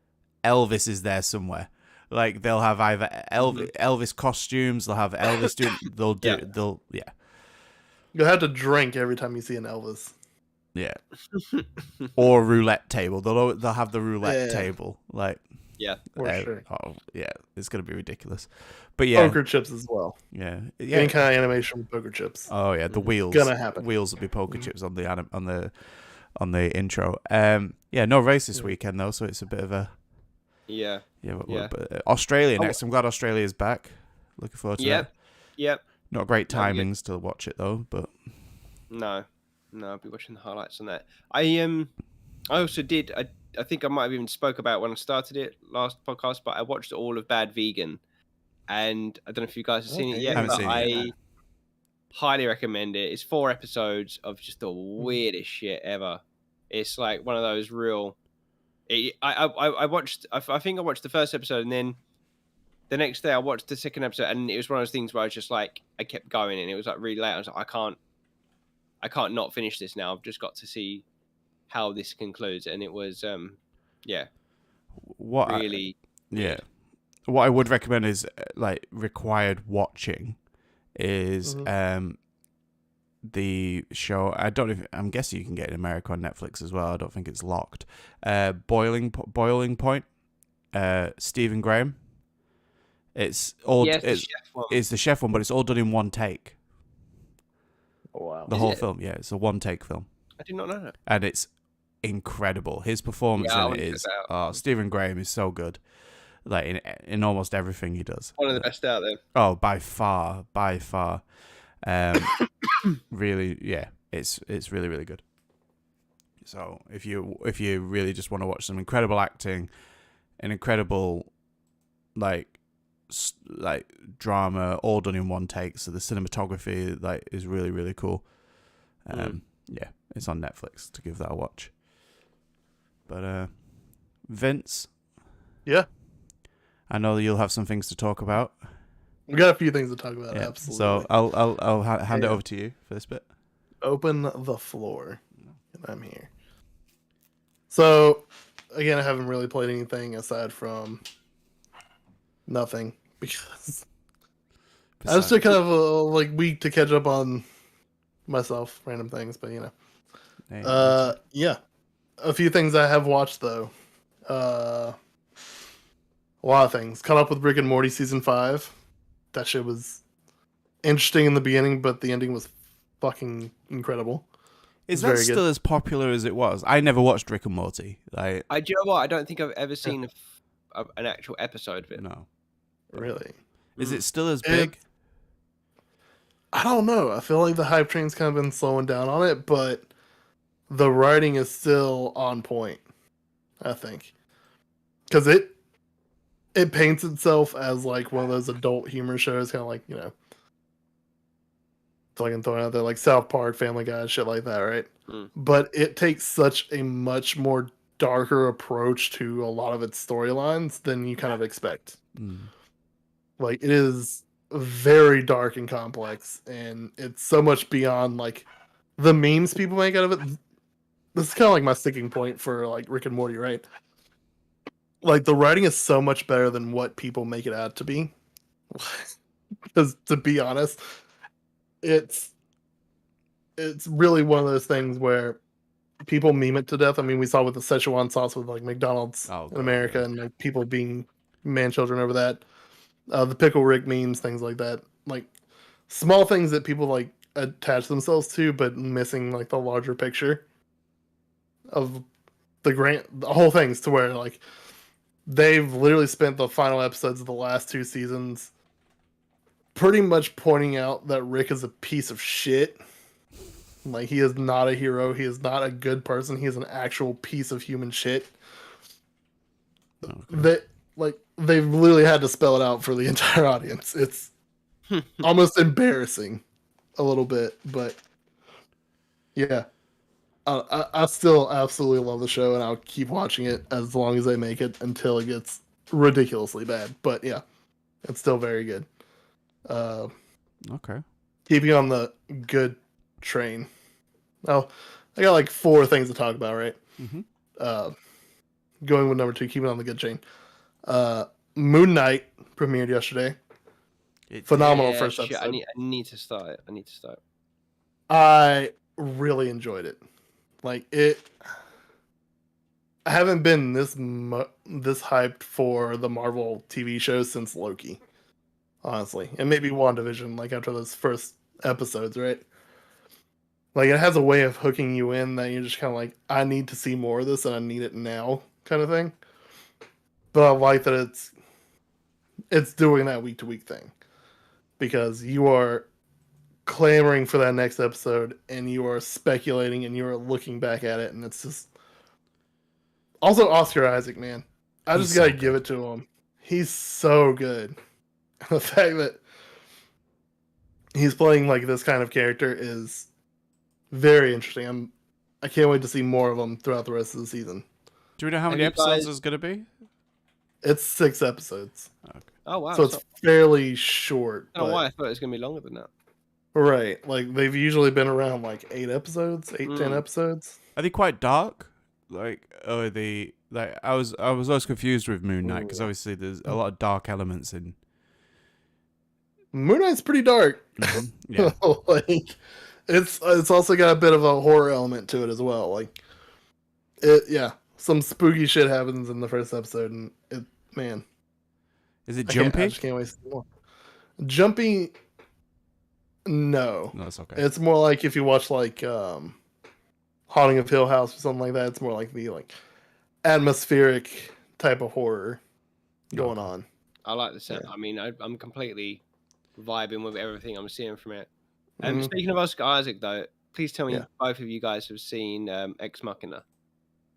Elvis is there somewhere. Like they'll have either Elvis costumes, they'll have Elvis doing, You'll have to drink every time you see an Elvis. Yeah. Or roulette table. They'll have the roulette table. Like sure. Oh yeah, it's gonna be ridiculous. But yeah, poker chips as well. Yeah. Any kind of animation with poker chips. Oh yeah, the wheels. Gonna happen. Wheels will be poker chips on the intro. Yeah, no race this weekend though, so it's a bit of a but Australia next. I'm glad Australia's back. Looking forward to that. Yep. Not great timings to watch it though, but no, I'll be watching the highlights on that. I also did. I think I might have even spoke about it when I started it last podcast, but I watched all of Bad Vegan, and I don't know if you guys have seen it yet. I highly recommend it. It's 4 episodes of just the weirdest shit ever. It's like one of those real. I watched. I think I watched the first episode, and then the next day I watched the second episode, and it was one of those things where I was just like, I kept going, and it was like really late. I was like, I can't not finish this now. I've just got to see how this concludes, and it was, what really, What I would recommend is like required watching is the show. I don't know if, I'm guessing you can get it in America on Netflix as well. I don't think it's locked. Boiling Point. Stephen Graham. It's all it's the chef one, but it's all done in one take. Oh, wow. The whole film, it's a one take film. I did not know that. And it's incredible. His performance in it is Stephen Graham is so good. Like in almost everything he does. One of the best out there. Oh, by far. Really, it's really, really good. So if you really just want to watch some incredible acting, an incredible like drama, all done in one take, so the cinematography like is really, really cool. It's on Netflix to give that a watch. But Vince, I know that you'll have some things to talk about. We got a few things to talk about. Absolutely. So I'll hand it over to you for this bit. Open the floor, and I'm here. So again, I haven't really played anything aside from nothing because I was just kind of a week to catch up on myself, random things, but a few things I have watched though. A lot of things. Caught up with Rick and Morty season 5. That shit was interesting in the beginning, but the ending was fucking incredible. Is that still as popular as it was? I never watched Rick and Morty. Do you know what? I don't think I've ever seen an actual episode of it. No. Really? Is it still as big? I don't know. I feel like the hype train's kind of been slowing down on it, but the writing is still on point, I think. Because it paints itself as like one of those adult humor shows, kind of like, so I can throw it out there, like South Park, Family Guy, shit like that, right? But it takes such a much more darker approach to a lot of its storylines than you kind of expect. Like, it is very dark and complex, and it's so much beyond like the memes people make out of it. This is kind of like my sticking point for like Rick and Morty, right? Like, the writing is so much better than what people make it out to be. Because to be honest, it's really one of those things where people meme it to death. I mean, we saw with the Szechuan sauce with like McDonald's in America, and like people being man-children over that. The Pickle Rick memes, things like that. Like small things that people like attach themselves to, but missing like the larger picture of the whole things, to where like they've literally spent the final episodes of the last 2 seasons pretty much pointing out that Rick is a piece of shit. Like, he is not a hero. He is not a good person. He is an actual piece of human shit. They've literally had to spell it out for the entire audience. It's almost embarrassing a little bit, but yeah. I still absolutely love the show, and I'll keep watching it as long as they make it until it gets ridiculously bad. But yeah, it's still very good. Okay. Keeping on the good train. Well, I got like 4 things to talk about, right? Going with number 2, keeping on the good train. Moon Knight premiered yesterday. Phenomenal first episode. I need to start it. I really enjoyed it. Like, I haven't been this hyped for the Marvel TV shows since Loki, honestly, and maybe WandaVision. Like, after those first episodes, right? Like, it has a way of hooking you in that you're just kind of like, I need to see more of this, and I need it now, kind of thing. But I like that it's doing that week to week thing, because you are clamoring for that next episode, and you are speculating, and you are looking back at it, and it's just... Also, Oscar Isaac, man. I just gotta give it to him. He's so good. The fact that he's playing like this kind of character is very interesting. I can't wait to see more of him throughout the rest of the season. Do we know how many episodes there's going to be? It's 6 episodes. Okay. Oh, wow. So it's fairly short. I don't know why I thought it was going to be longer than that. Right. Like, they've usually been around, like, 8 episodes, 10 episodes. Are they quite dark? Like, or are they... Like, I was always confused with Moon Knight, because obviously there's a lot of dark elements in... Moon Knight's pretty dark. Mm-hmm. Yeah. Like, it's also got a bit of a horror element to it as well. Like, some spooky shit happens in the first episode, and man. Is it jumpy? I just can't wait to see more. Jumpy, no. No, that's okay. It's more like if you watch, like, Haunting of Hill House or something like that, it's more like the, like, atmospheric type of horror going on. I like the set. Yeah. I mean, I'm completely vibing with everything I'm seeing from it. Speaking of Oscar Isaac, though, please tell me both of you guys have seen Ex Machina.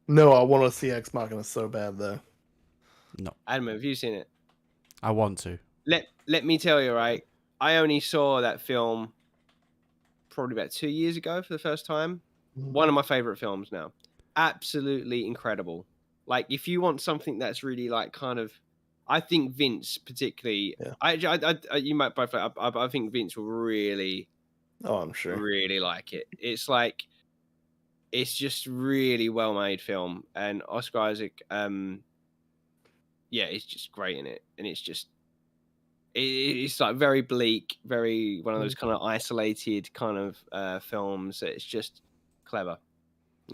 No, I want to see Ex Machina so bad, though. No. Adam, have you seen it? I want to. Let me tell you, right? I only saw that film probably about 2 years ago for the first time. One of my favorite films now. Absolutely incredible. Like, if you want something that's really, like, kind of... I think Vince particularly... Yeah. You might both... I think Vince will really... Oh, I'm sure. Really like it. It's like... It's just really well-made film. And Oscar Isaac... yeah, it's just great in it. And it's just... It's like very bleak, very... One of those kind of isolated kind of films. It's just clever.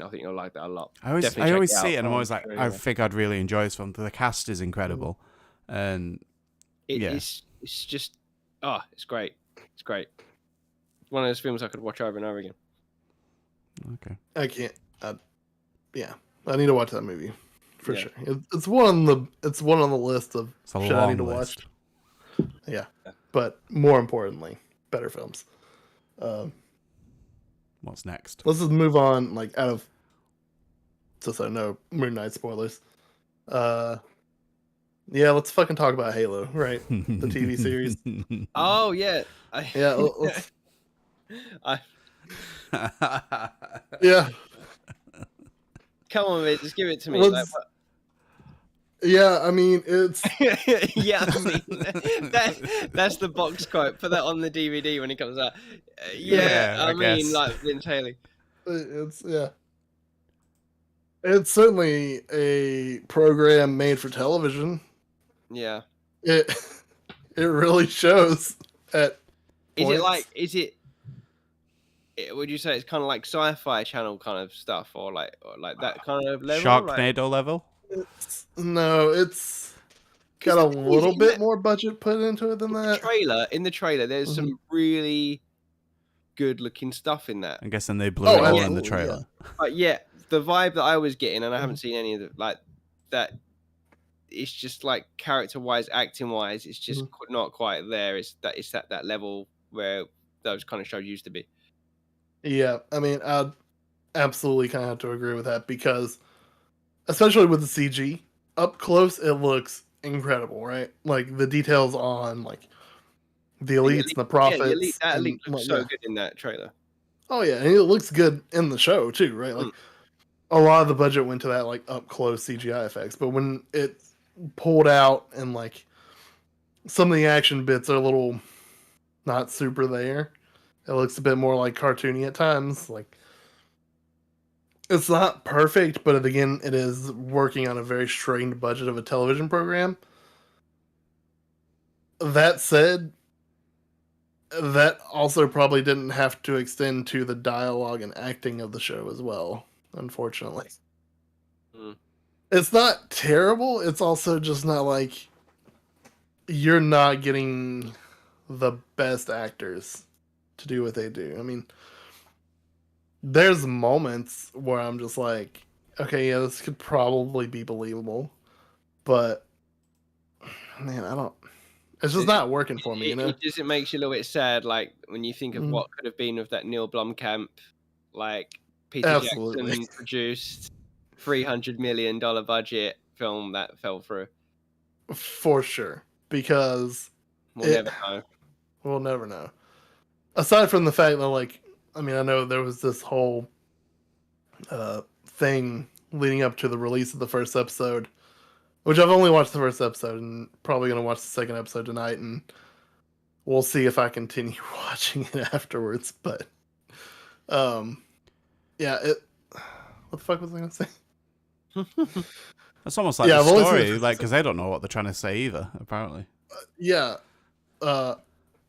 I think you'll like that a lot. I always see it, and I'm always like, I think I'd really enjoy this film. The cast is incredible, and it's just, it's great. It's great. One of those films I could watch over and over again. Okay. I can't. I need to watch that movie for sure. It's one on the list of shit I need to watch. Yeah, but more importantly, better films. What's next? Let's just move on, like, out of... Just so no Moon Knight spoilers. Yeah, let's fucking talk about Halo, right? The TV series. Oh, yeah. Yeah, let's... Yeah. Come on, man, just give it to me. Yeah, I mean, it's... yeah, I mean, that's the box quote. Put that on the DVD when it comes out. I mean, like Vince Haley. It's certainly a program made for television. Yeah. It really shows at Is it would you say it's kind of like Sci-Fi Channel kind of stuff, or like that kind of level? Sharknado level? It's got a little bit more budget put into it than that. In the trailer, there's some really good looking stuff in that. I'm guessing they blew it all in the trailer. Yeah. But the vibe that I was getting, and I haven't seen any of it, like that. It's just like character-wise, acting-wise, it's just not quite there. It's that level where those kind of shows used to be. Yeah, I mean, I'd absolutely kind of have to agree with that, because, especially with the CG, up close, it looks incredible, right? Like, the details on, like, the elites and the prophets. Yeah, that elite looks so good in that trailer. Oh, yeah, and it looks good in the show, too, right? Like, a lot of the budget went to that, like, up-close CGI effects, but when it pulled out and, like, some of the action bits are a little not super there. It looks a bit more like cartoony at times. Like, it's not perfect, but again, it is working on a very strained budget of a television program. That said, that also probably didn't have to extend to the dialogue and acting of the show as well, unfortunately. It's not terrible. It's also just not like you're not getting the best actors to do what they do. I mean, there's moments where I'm just like, okay, yeah, this could probably be believable, but man, it's just not working for me, you know? It makes you a little bit sad, like, when you think of what could have been with that Neil Blomkamp, like, Peter Jackson produced $300 million budget film that fell through. For sure. Because we'll never know. Aside from the fact that, like, I mean, I know there was this whole thing leading up to the release of the first episode, which I've only watched the first episode and probably going to watch the second episode tonight, and we'll see if I continue watching it afterwards. But, yeah, what the fuck was I going to say? That's almost like the story, like, because they don't know what they're trying to say either, apparently.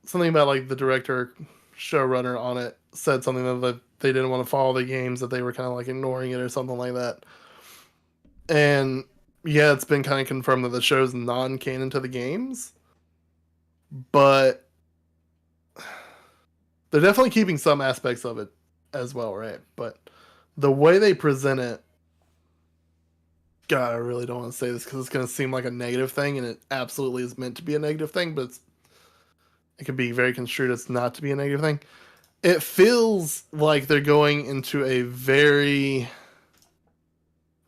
Something about, like, the director, showrunner on it said something that they didn't want to follow the games, that they were kind of, like, ignoring it or something like that. And, yeah, it's been kind of confirmed that the show's non-canon to the games. But they're definitely keeping some aspects of it as well, right? But the way they present it, God, I really don't want to say this because it's going to seem like a negative thing, and it absolutely is meant to be a negative thing, but it could be very construed as not to be a negative thing. It feels like they're going into a very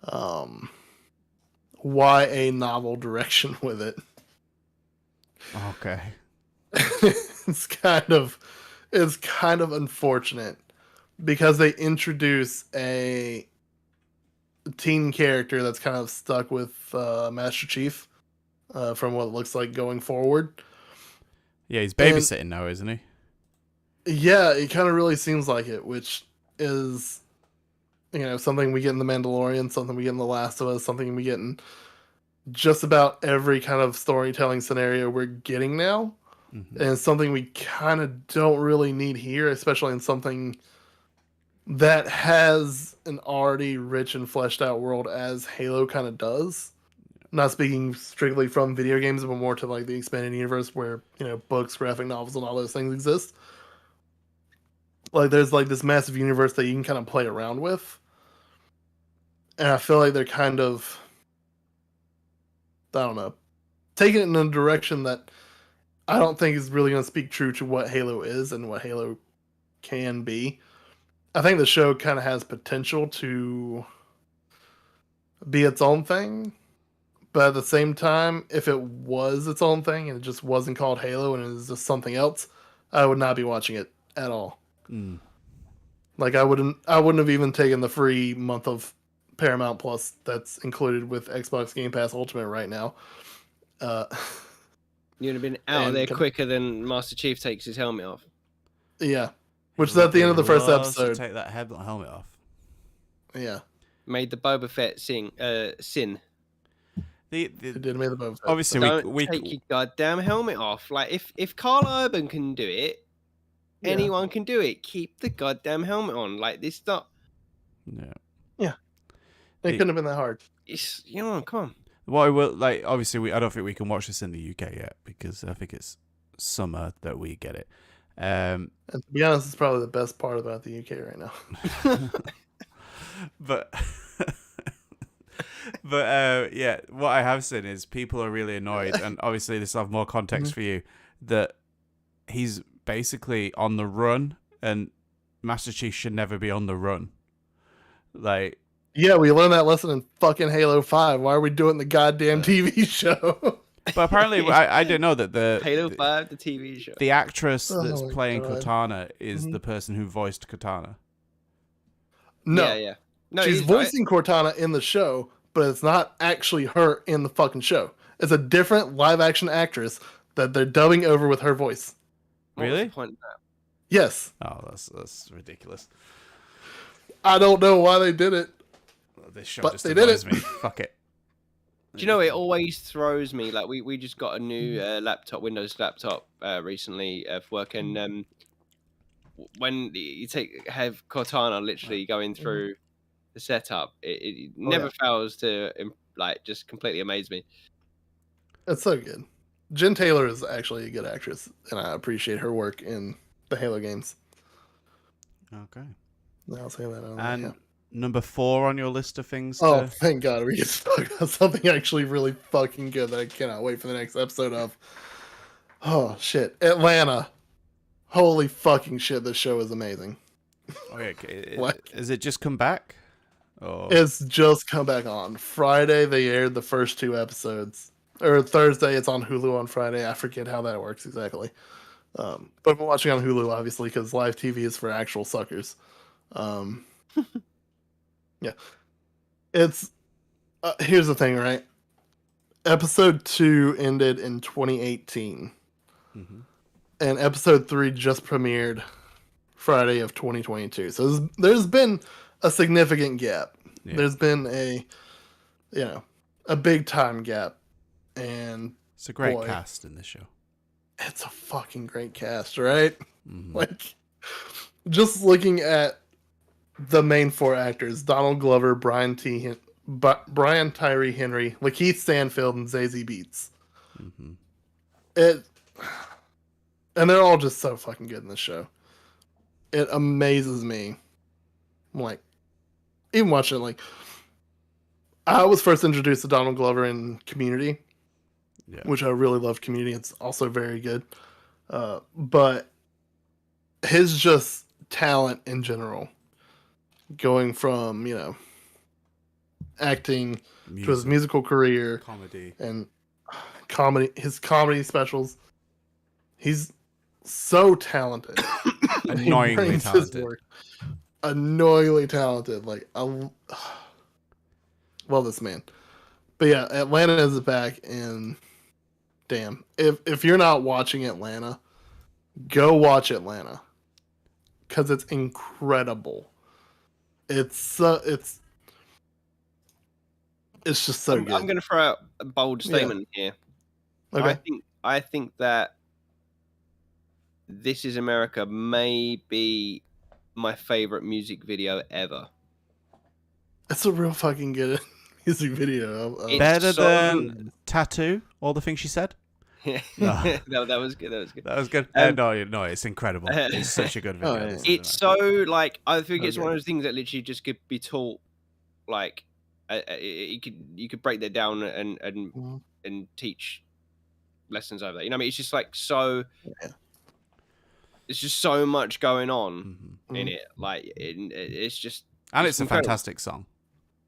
YA novel direction with it. Okay. It's kind of unfortunate because they introduce a teen character that's kind of stuck with Master Chief from what it looks like going forward. Yeah, he's babysitting now, isn't he? Yeah, it kind of really seems like it, which is, something we get in The Mandalorian, something we get in The Last of Us, something we get in just about every kind of storytelling scenario we're getting now. Mm-hmm. And something we kind of don't really need here, especially in something that has an already rich and fleshed out world as Halo kind of does. Not speaking strictly from video games, but more to like the expanded universe where, books, graphic novels, and all those things exist. Like there's like this massive universe that you can kind of play around with. And I feel like they're kind of, I don't know, taking it in a direction that I don't think is really going to speak true to what Halo is and what Halo can be. I think the show kind of has potential to be its own thing. But at the same time, if it was its own thing and it just wasn't called Halo and it was just something else, I would not be watching it at all. Mm. Like I wouldn't have even taken the free month of Paramount Plus that's included with Xbox Game Pass Ultimate right now. You'd have been out of there quicker than Master Chief takes his helmet off. Yeah, which is at the end of the first episode. Take that helmet off. Yeah, made the Boba Fett sin. It did make the Boba Fett. Obviously, don't take your goddamn helmet off. Like if Carl Urban can do it, anyone can do it. Keep the goddamn helmet on. Like this not. Yeah. It couldn't have been that hard. It's come on. What I will obviously I don't think we can watch this in the UK yet because I think it's summer that we get it. And to be honest, it's probably the best part about the UK right now. But yeah, what I have seen is people are really annoyed, and obviously this will have more context for you, that he's basically on the run, and Master Chief should never be on the run. Like, yeah, we learned that lesson in fucking Halo 5. Why are we doing the goddamn TV show? But apparently, I didn't know that the Halo 5, the TV show. The actress that's playing Cortana is the person who voiced Cortana. No, yeah. No, she's voicing Cortana in the show, but it's not actually her in the fucking show. It's a different live action actress that they're dubbing over with her voice. Really? Yes. Oh, that's ridiculous. I don't know why they did it. This show just annoys me. Fuck it. Do you know, it always throws me. Like we just got a new Windows laptop recently for work, and when you have Cortana literally going through the setup, it never fails to just completely amaze me. It's so good. Jen Taylor is actually a good actress, and I appreciate her work in the Halo games. Okay. I'll say that. And number 4 on your list of things. Oh, thank God we get to talk about something actually really fucking good that I cannot wait for the next episode of. Oh shit, Atlanta! Holy fucking shit, this show is amazing. Okay, is it just come back? Oh. It's just come back on Friday. They aired the first 2 episodes, or Thursday. It's on Hulu on Friday. I forget how that works exactly. But I'm watching on Hulu obviously because live TV is for actual suckers. Yeah. It's here's the thing, right? Episode 2 ended in 2018, and episode 3 just premiered Friday of 2022. So there's been a significant gap. Yeah. There's been a big time gap, and it's a great cast in this show. It's a fucking great cast, right? Like, just looking at the main 4 actors: Donald Glover, Brian Tyree Henry, Lakeith Stanfield, and Zazie Beetz. And they're all just so fucking good in this show. It amazes me. I'm like, even watching it, like, I was first introduced to Donald Glover in Community, which I really love. Community. It's also very good. But his just talent in general, going from, acting to his musical career, his comedy specials. He's so talented. Annoyingly talented. Annoyingly talented. Like, I love this man. But yeah, Atlanta is back, and damn, if you're not watching Atlanta, go watch Atlanta, because it's incredible. It's just so good. I'm going to throw out a bold statement here. Okay. I think that This Is America may be my favorite music video ever. It's a real fucking good music video. Better than Tattoo, all the things she said? No. that was good. That was good. No, it's incredible. It's such a good video. Oh, yeah. It's so, like, I think it's one of those things that literally just could be taught, like, you could break that down and teach lessons over that. You know what I mean? It's just like so. Yeah. It's just so much going on in it. Like, it's just. And it's a fantastic song.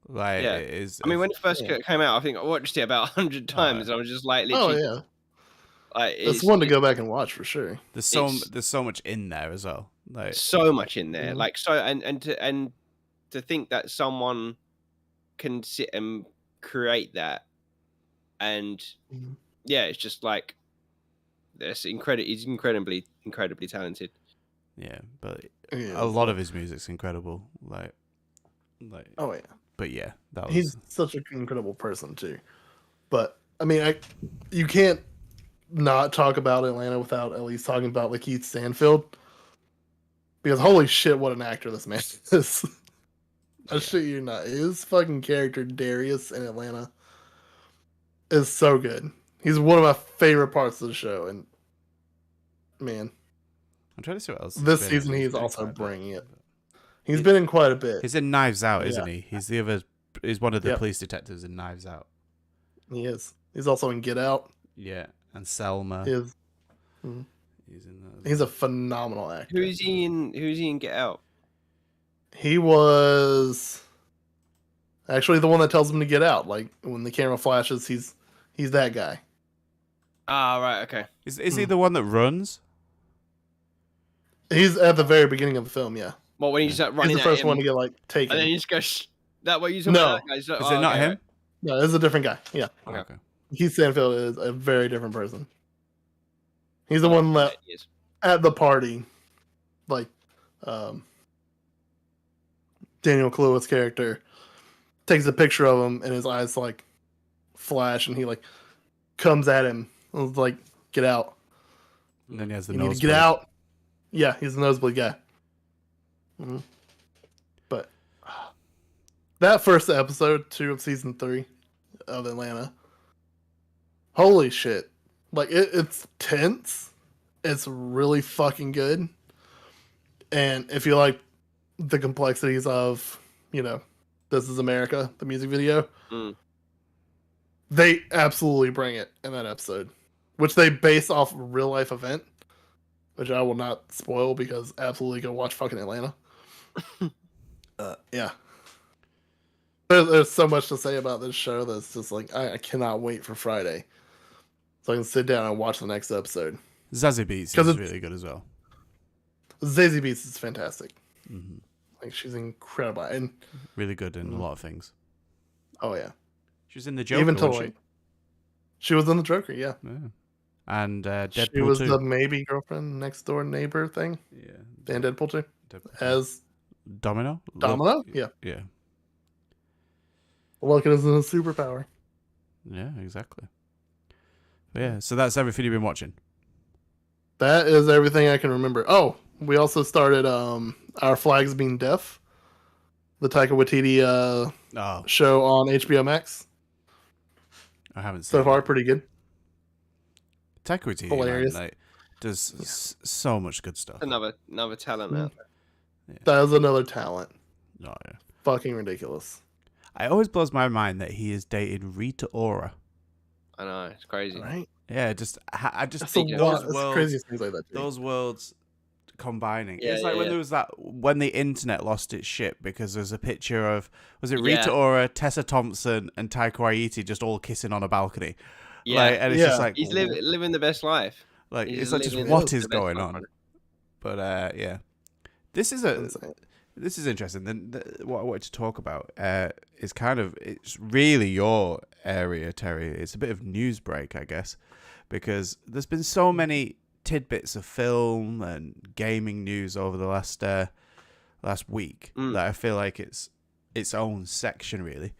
Like, yeah. It is. I mean, when it first came out, I think I watched it about 100 times, and I was just like, literally. Oh yeah. Like, it's one to go back and watch for sure. There's so much in there as well. Like, so much in there. Like, so and to think that someone can sit and create that, and it's just like he's incredibly talented. Yeah, but a lot of his music's incredible. Like oh yeah. But yeah, he's such an incredible person too. But I mean, you can't not talk about Atlanta without at least talking about Lakeith Stanfield, because holy shit, what an actor this man is. I shit you not. His fucking character Darius in Atlanta is so good. He's one of my favorite parts of the show, and man, I'm trying to see what else. This season he's also bringing it. He's been in quite a bit. He's in Knives Out, isn't he? He's he's one of the police detectives in Knives Out. He is. He's also in Get Out. Yeah, and Selma. He's in he's a phenomenal actor. Who is he in Get Out? He was actually the one that tells him to get out. Like, when the camera flashes, he's that guy. Ah, right, okay. Is he the one that runs? He's at the very beginning of the film, yeah. Well, when he's running, he's the first one to get taken, and then he just goes that way. No, that guy. Is it not him? No, it's a different guy. Yeah. Okay. Keith Stanfield is a very different person. He's the one that at the party, like, Daniel Kaluuya's character takes a picture of him, and his eyes like flash, and he like comes at him and is like, "Get out!" And then he has the you nosebleed. Need to get out. Yeah, he's the nosebleed guy. But that first episode, 2 of season 3 of Atlanta, holy shit! Like, it's tense. It's really fucking good. And if you like the complexities of, This Is America, the music video, they absolutely bring it in that episode, which they base off a real life event, which I will not spoil, because absolutely go watch fucking Atlanta. Yeah. There's so much to say about this show that's just like, I cannot wait for Friday, so I can sit down and watch the next episode. Zazie Beetz is really good as well. Zazie Beetz is fantastic. Like, she's incredible and really good in a lot of things. Oh yeah. She was in the Joker. Even to like, she was in the Joker. Yeah. And Deadpool she was 2. the maybe girlfriend next door neighbor thing. Yeah. And Deadpool 2. As Domino. Yeah. Yeah. Looking as a superpower. Yeah, exactly. But yeah, so that's everything you've been watching. That is everything I can remember. Oh, we also started Our Flags Being Deaf, the Taika Waititi show on HBO Max. I haven't seen so far. It. Pretty good. Taika Waititi, hilarious. Man, like, does so much good stuff. Another talent out there. Yeah. That is another talent. Oh yeah. Fucking ridiculous. It always blows my mind that he has dated Rita Ora. I know, it's crazy, right? Yeah, I just think those worlds, crazy things like that. Those worlds combining. Yeah, it's like when there was when the internet lost its shit because there's a picture of Rita Ora, Tessa Thompson, and Taika Waititi just all kissing on a balcony. Yeah, like, and it's just like he's living the best life. Like it's not just what is going on, but yeah, this is interesting. Then what I wanted to talk about is it's really your area, Terry. It's a bit of news break, I guess, because there's been so many tidbits of film and gaming news over the last week that I feel like it's its own section, really.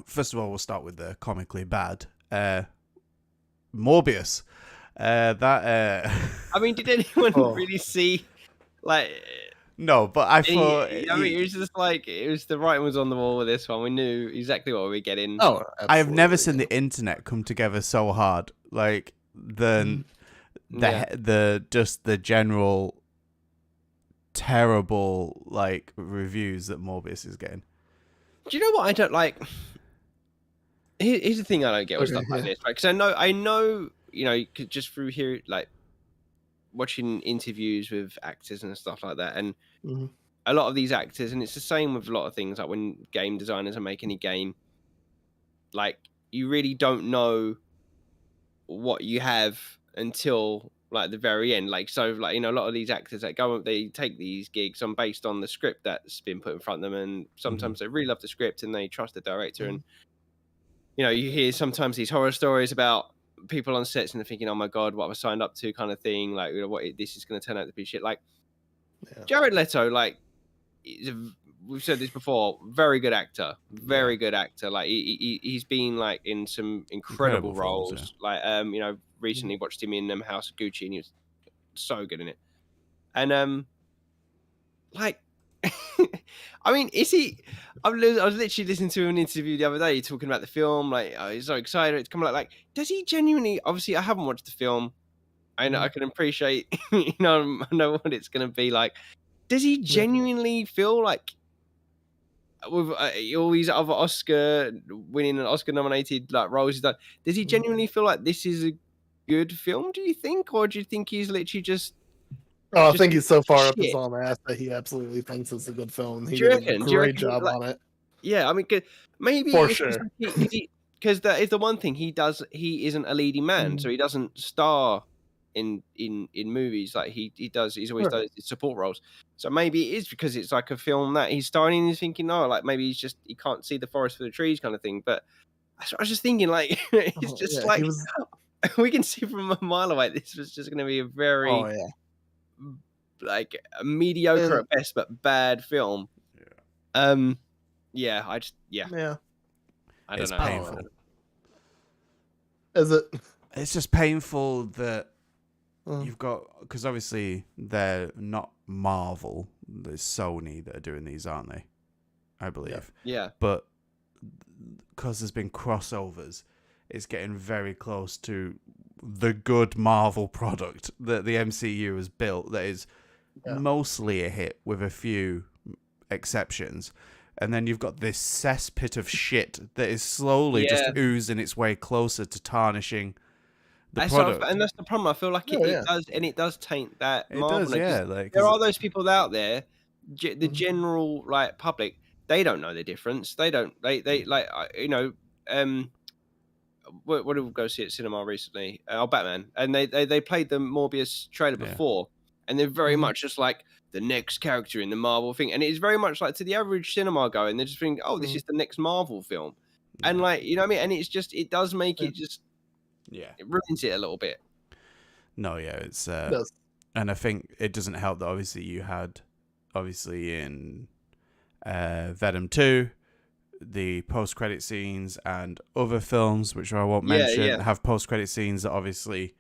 First of all, we'll start with the comically bad Morbius. I mean, did anyone really see like? No, but I thought. I mean, it was just like the writing was on the wall with this one. We knew exactly what we were getting. Oh, I have never seen the internet come together so hard. Like the general terrible like reviews that Morbius is getting. Do you know what I don't like? Here's the thing I don't get with stuff like this, right? Because I know, just through here, like watching interviews with actors and stuff like that, and a lot of these actors, and it's the same with a lot of things, like when game designers are making a game, like you really don't know what you have until like the very end. Like, so like, a lot of these actors that they take these gigs based on the script that's been put in front of them, and sometimes they really love the script and they trust the director, and you hear sometimes these horror stories about people on sets and they're thinking, oh my God, what have I signed up to, kind of thing. Like, what this is going to turn out to be shit. Like, Jared Leto, like, we've said this before, very good actor. Like, he's been like in some incredible roles. Like, recently watched him in House of Gucci, and he was so good in it. And like, I mean, is he? I was literally listening to an interview the other day talking about the film. Like, he's so excited it's coming out. Like, does he genuinely? Obviously, I haven't watched the film. I know I can appreciate. I know what it's going to be like. Does he genuinely feel like with all these other Oscar-winning and Oscar-nominated like roles he's done? Does he genuinely feel like this is a good film? Do you think, or do you think he's literally just? Oh, I think he's so far up his own ass that he absolutely thinks it's a good film. He did a great job on it. Yeah, I mean, maybe for sure. Because that is the one thing he does. He isn't a leading man, so he doesn't star in movies like he does. He's always done his support roles. So maybe it is because it's like a film that he's starring and he's thinking, oh, like maybe he can't see the forest for the trees kind of thing. But I was just thinking, like, it's just we can see from a mile away. This was just going to be a very like a mediocre at best, but bad film. I don't know. It's painful. Is it? It's just painful that you've got, because obviously they're not Marvel. There's Sony that are doing these, aren't they? I believe. Yeah. But because there's been crossovers, it's getting very close to the good Marvel product that the MCU has built that is mostly a hit with a few exceptions. And then you've got this cesspit of shit that is slowly just oozing its way closer to tarnishing the product. And that's the problem. I feel like it does taint that. It does, like, there are those people out there, the general like public. They don't know the difference. They don't. They like what did we go see at cinema recently? Batman, and they played the Morbius trailer before, and they're very much just like, the next character in the Marvel thing, and it's very much like to the average cinema goer, and they just think, oh, this is the next Marvel film, and like, you know what I mean, and it's just, it does make it just, it ruins it a little bit. No, yeah, it's and I think it doesn't help that obviously you had in Venom 2 the post-credit scenes, and other films which I won't mention have post-credit scenes that obviously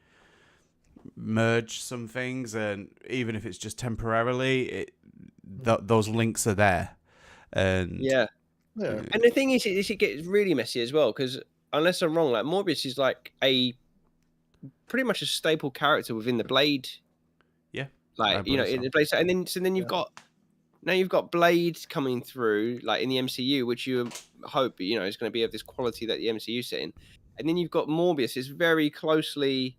merge some things, and even if it's just temporarily, those links are there. And and the thing is, it gets really messy as well, because unless I'm wrong, like Morbius is like pretty much a staple character within the Blade, like, you know, in the Blade, and then you've got Blade coming through, like in the MCU, which you hope, you know, is going to be of this quality that the MCU setting, and then you've got Morbius, this very closely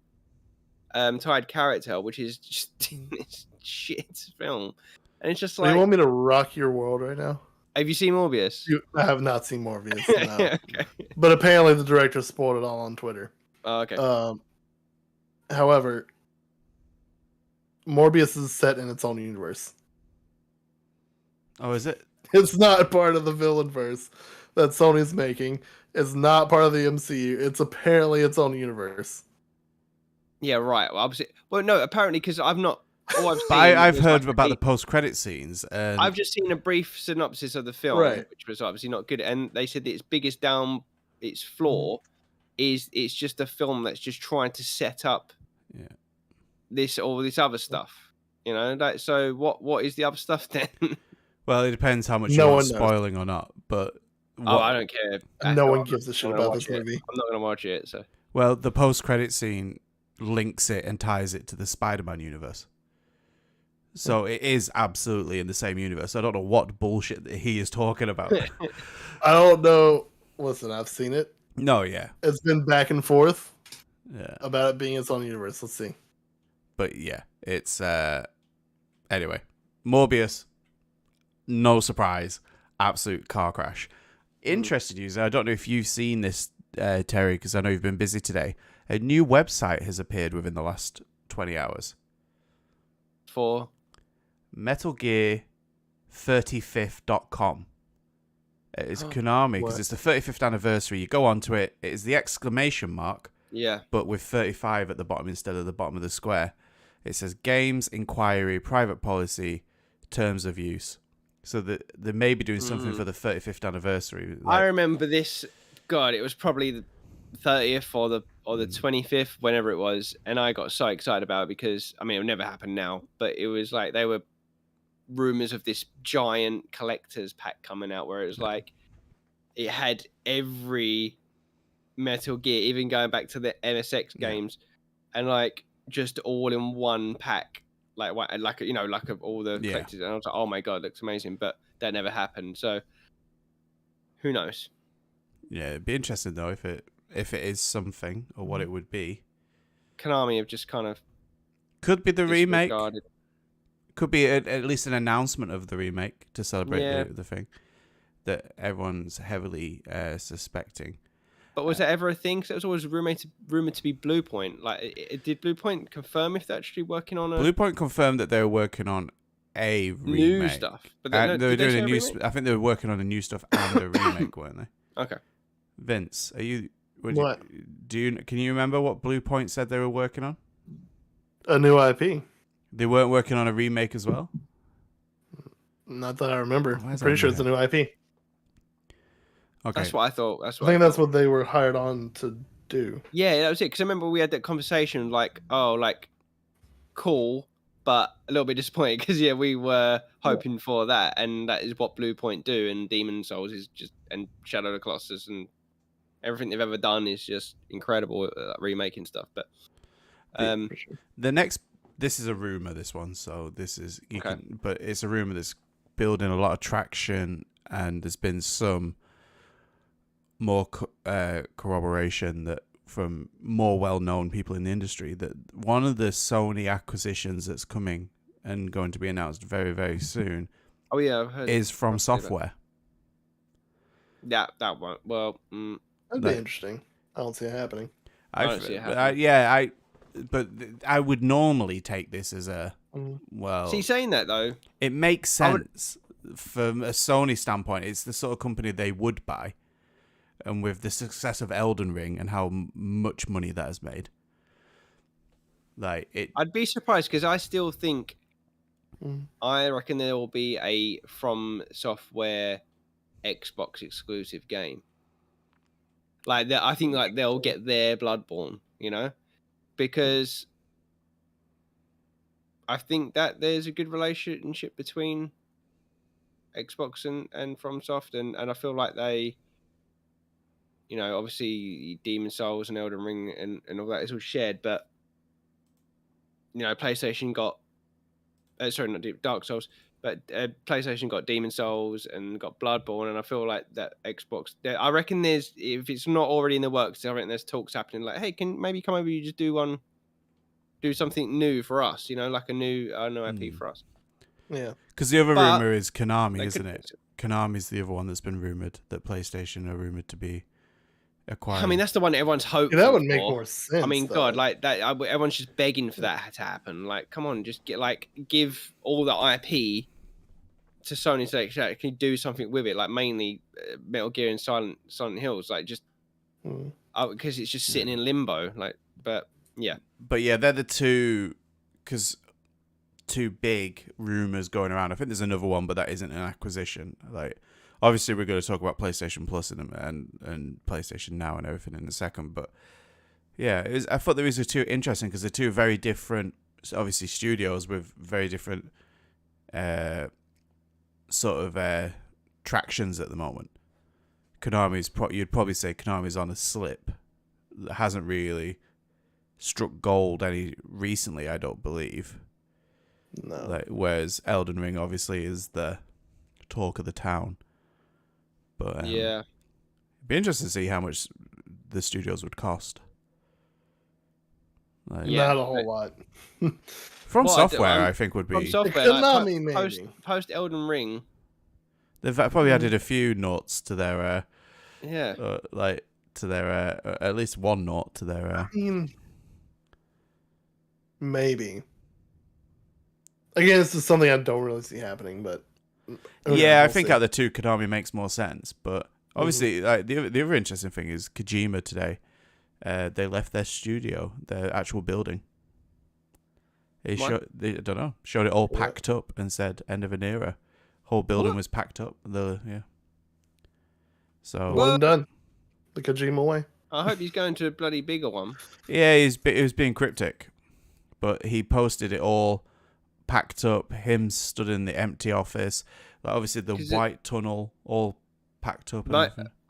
tied character, which is just this shit film, and it's just like, you want me to rock your world right now? Have you seen Morbius? I have not seen Morbius, no. Okay. But apparently the director spoiled it all on Twitter. Oh, okay. However, Morbius is set in its own universe. Oh, is it? It's not part of the villain verse that Sony's making. It's not part of the MCU. It's apparently its own universe. Yeah, right. Well, no, apparently, because I've not. I've heard about the post-credit scenes. And I've just seen a brief synopsis of the film, which was obviously not good. And they said that its biggest its flaw is it's just a film that's just trying to set up this other stuff. You know, like, so what is the other stuff then? Well, it depends how much you're spoiling or not. But I don't care. No one gives a shit about this movie. I'm not going to watch it. So, well, the post-credit scene links it and ties it to the Spider-Man universe. So it is absolutely in the same universe. I don't know what bullshit that he is talking about. I don't know. Listen, I've seen it. No, yeah. It's been back and forth about it being its own universe. Let's see. But yeah, it's... Anyway, Morbius, no surprise, absolute car crash. Interesting news. I don't know if you've seen this, Terry, because I know you've been busy today. A new website has appeared within the last 20 hours. For? Metal Gear 35th.com. It's Konami, because it's the 35th anniversary. You go onto it, it is the exclamation mark, but with 35 at the bottom instead of the bottom of the square. It says Games, Inquiry, Private Policy, Terms of Use. So they may be doing something for the 35th anniversary. I remember this. God, it was probably the 30th or the 25th, whenever it was, and I got so excited about it because, I mean, it would never happen now, but it was like they were rumors of this giant collector's pack coming out where it was like it had every Metal Gear, even going back to the MSX games, and like just all in one pack, like you know, like of all the collectors. And I was like, oh my god, looks amazing, but that never happened. So who knows? Yeah, it'd be interesting though if it is something or what it would be. Konami have just kind of could be the remake. Could be at least an announcement of the remake to celebrate the thing that everyone's heavily suspecting. But was that ever a thing? Because it was always rumored to be Bluepoint. Like, did Bluepoint confirm if they're actually working on a... Bluepoint confirmed that they were working on a remake. New stuff. But they were doing a new... I think they were working on a new stuff and a remake, weren't they? Okay. Vince, are you... What? Can you remember what Bluepoint said they were working on? A new IP. They weren't working on a remake as well? Not that I remember. I'm pretty sure it's a new IP. Okay. That's what I thought. I think that's what they were hired on to do. Yeah, that was it. Because I remember we had that conversation, like, oh, like, cool, but a little bit disappointed because we were hoping for that, and that is what Bluepoint do, and Demon Souls is just, and Shadow of the Colossus, and everything they've ever done is just incredible at remaking stuff. But the next, this is a rumor. This one, so this is but it's a rumor that's building a lot of traction, and there's been some more corroboration that from more well-known people in the industry that one of the Sony acquisitions that's coming and going to be announced very, very soon I've heard is From Software. That one. Well, that'd be interesting. I don't see it happening. But I would normally take this as a Well, see, saying that though, it makes sense from a Sony standpoint. It's the sort of company they would buy, and with the success of Elden Ring and how much money that has made, I'd be surprised because I still think, I reckon there will be a From Software Xbox exclusive game. Like that, I think like they'll get their Bloodborne, because I think that there's a good relationship between Xbox and FromSoft, and I feel like they, obviously Demon Souls and Elden Ring and all that is all shared, but PlayStation got, sorry, not Dark Souls, but PlayStation got Demon Souls and got Bloodborne, and I feel like that Xbox, I reckon there's, if it's not already in the works, I reckon there's talks happening like, hey, can maybe come over, you just do something new for us, like a new IP for us. Yeah. Because the other rumor is Konami, isn't it? Konami's the other one that's been rumored, that PlayStation are rumored to be acquiring. I mean, that's the one everyone's hoping that would for. make more sense. I mean, though. God, like that, everyone's just begging for that to happen. Like, come on, just give all the IP to Sony so they can actually do something with it. Like mainly Metal Gear and Silent Hills. Like just because it's just sitting in limbo. Like, but yeah, they're the two big rumors going around. I think there's another one, but that isn't an acquisition. Like, obviously, we're going to talk about PlayStation Plus and PlayStation Now and everything in a second. But yeah, I thought these were two interesting because they're two very different, obviously, studios with very different sort of tractions at the moment. You'd probably say Konami's on a slip that hasn't really struck gold any recently, I don't believe. No. Whereas Elden Ring obviously is the talk of the town. But yeah, it'd be interesting to see how much the studios would cost. Not a whole lot. From Software, I think would be. From Software, Konami, maybe. Post Elden Ring, they've probably added a few noughts to their to their at least one nought to their. I mean, maybe. Again, this is something I don't really see happening, but I think out of the two, Konami makes more sense. But obviously, the other interesting thing is Kojima today. They left their studio, their actual building. Showed it all packed up and said end of an era. Whole building was packed up. So well done, the Kojima way. I hope he's going to a bloody bigger one. Yeah, he was being cryptic, but he posted it all packed up. Him stood in the empty office. Obviously, the white tunnel all packed up.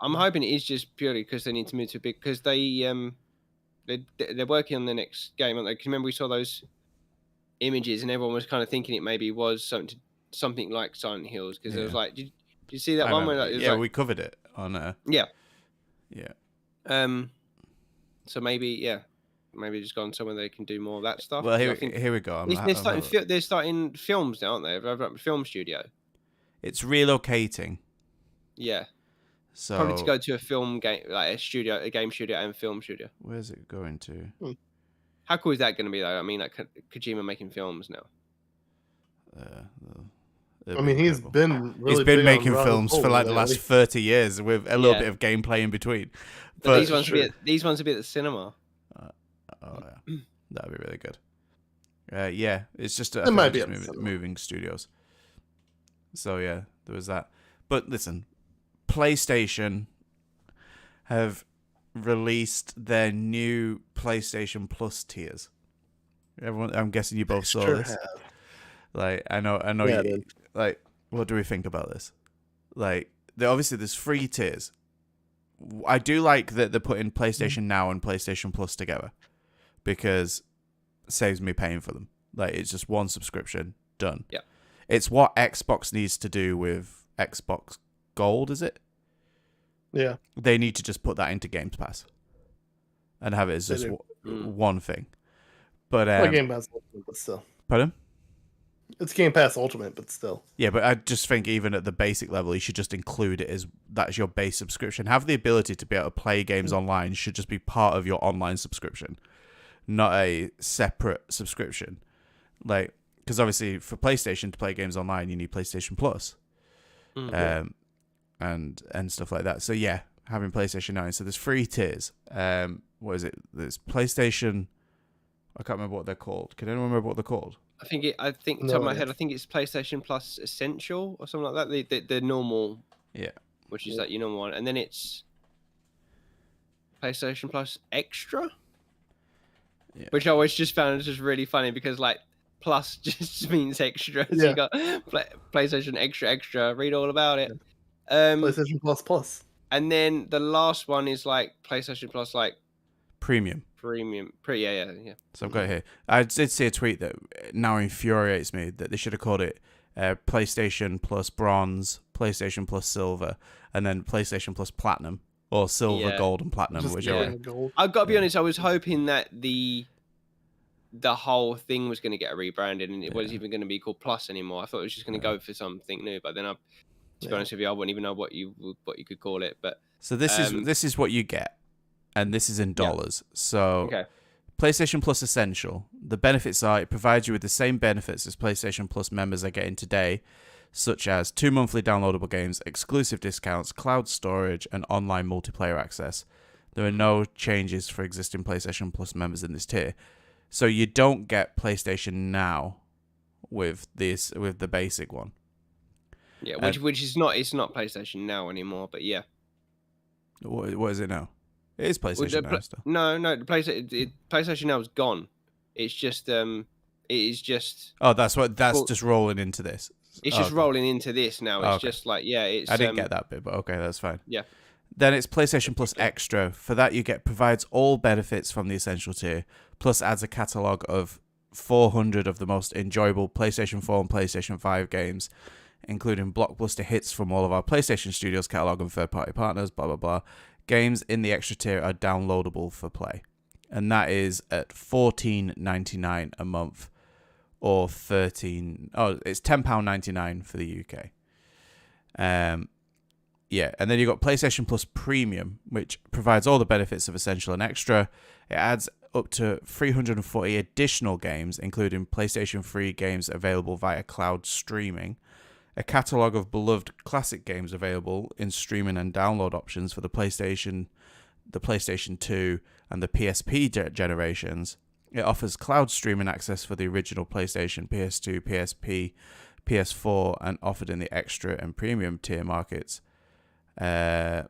I'm hoping it is just purely because they need to move to a big. Because they're working on the next game, aren't they? Because remember we saw those images and everyone was kind of thinking it maybe was something like Silent Hills because it was like, did you see that one where we covered it on yeah. So maybe just gone somewhere they can do more of that stuff. Well, here we go. They're starting films now, aren't they? They've got a film studio. It's relocating. Yeah. So probably to go to a film game, like a game studio and film studio. Where's it going to? How cool is that going to be, though? I mean, like Kojima making films now. I mean, he's been making films for like the last 30 years with a little bit of gameplay in between. But these ones will be at the cinema. That'd be really good. It's just moving studios. So yeah, there was that. But listen, PlayStation have released their new PlayStation Plus tiers. Everyone, I'm guessing you both saw this. Like, I know. You, like, what do we think about this? Like, there's 3 tiers. I do like that they're putting PlayStation Now and PlayStation Plus together because it saves me paying for them. Like, it's just one subscription, done. Yeah. It's what Xbox needs to do with Xbox Gold, is it? Yeah. They need to just put that into Game Pass and have it as just one thing. But Game Pass Ultimate, but still. Pardon? It's Game Pass Ultimate, but still. Yeah, but I just think even at the basic level, you should just include it as that's your base subscription. Have the ability to be able to play games online should just be part of your online subscription, not a separate subscription. Like, because obviously for PlayStation to play games online, you need PlayStation Plus, and stuff like that. So yeah, having PlayStation Now. So there's 3 tiers. What is it? There's PlayStation. I can't remember what they're called. Can anyone remember what they're called? I think top of my head, I think it's PlayStation Plus Essential or something like that. The normal, which is like your normal one, and then it's PlayStation Plus Extra, which I always just found just really funny because like plus just means extra. So you got PlayStation Extra. Read all about it. PlayStation Plus. And then the last one is like PlayStation Plus like Premium. Yeah. So I've got it here. I did see a tweet that now infuriates me that they should have called it PlayStation Plus Bronze, PlayStation Plus Silver, and then PlayStation Plus Platinum, or Silver, Gold, and Platinum, whichever. I've got to be honest. I was hoping that the whole thing was going to get rebranded and it wasn't even going to be called Plus anymore. I thought it was just going to go for something new, but then to be honest with you, I wouldn't even know what you could call it. But so this is what you get. And this is in dollars. So PlayStation Plus Essential. The benefits are it provides you with the same benefits as PlayStation Plus members are getting today, such as 2 monthly downloadable games, exclusive discounts, cloud storage, and online multiplayer access. There are no changes for existing PlayStation Plus members in this tier. So you don't get PlayStation Now with the basic one. Yeah, which is not PlayStation Now anymore, but yeah. What is it now? It is PlayStation Now still. No, the PlayStation Now is gone. It's just it is just. Oh, that's just rolling into this. It's just rolling into this now. It's just like it's. I didn't get that bit, but okay, that's fine. Yeah. Then it's PlayStation Plus Extra. For that, you provides all benefits from the Essential tier, plus adds a catalog of 400 of the most enjoyable PlayStation 4 and PlayStation 5 games, including blockbuster hits from all of our PlayStation Studios catalog and third-party partners. Blah blah blah. Games in the extra tier are downloadable for play, and that is at $14.99 a month, or it's £10.99 for the UK. And then you got PlayStation Plus Premium, which provides all the benefits of Essential and Extra. It adds up to 340 additional games, including PlayStation 3 games available via cloud streaming, a catalogue of beloved classic games available in streaming and download options for the PlayStation 2, and the PSP generations. It offers cloud streaming access for the original PlayStation, PS2, PSP, PS4, and offered in the extra and premium tier markets. And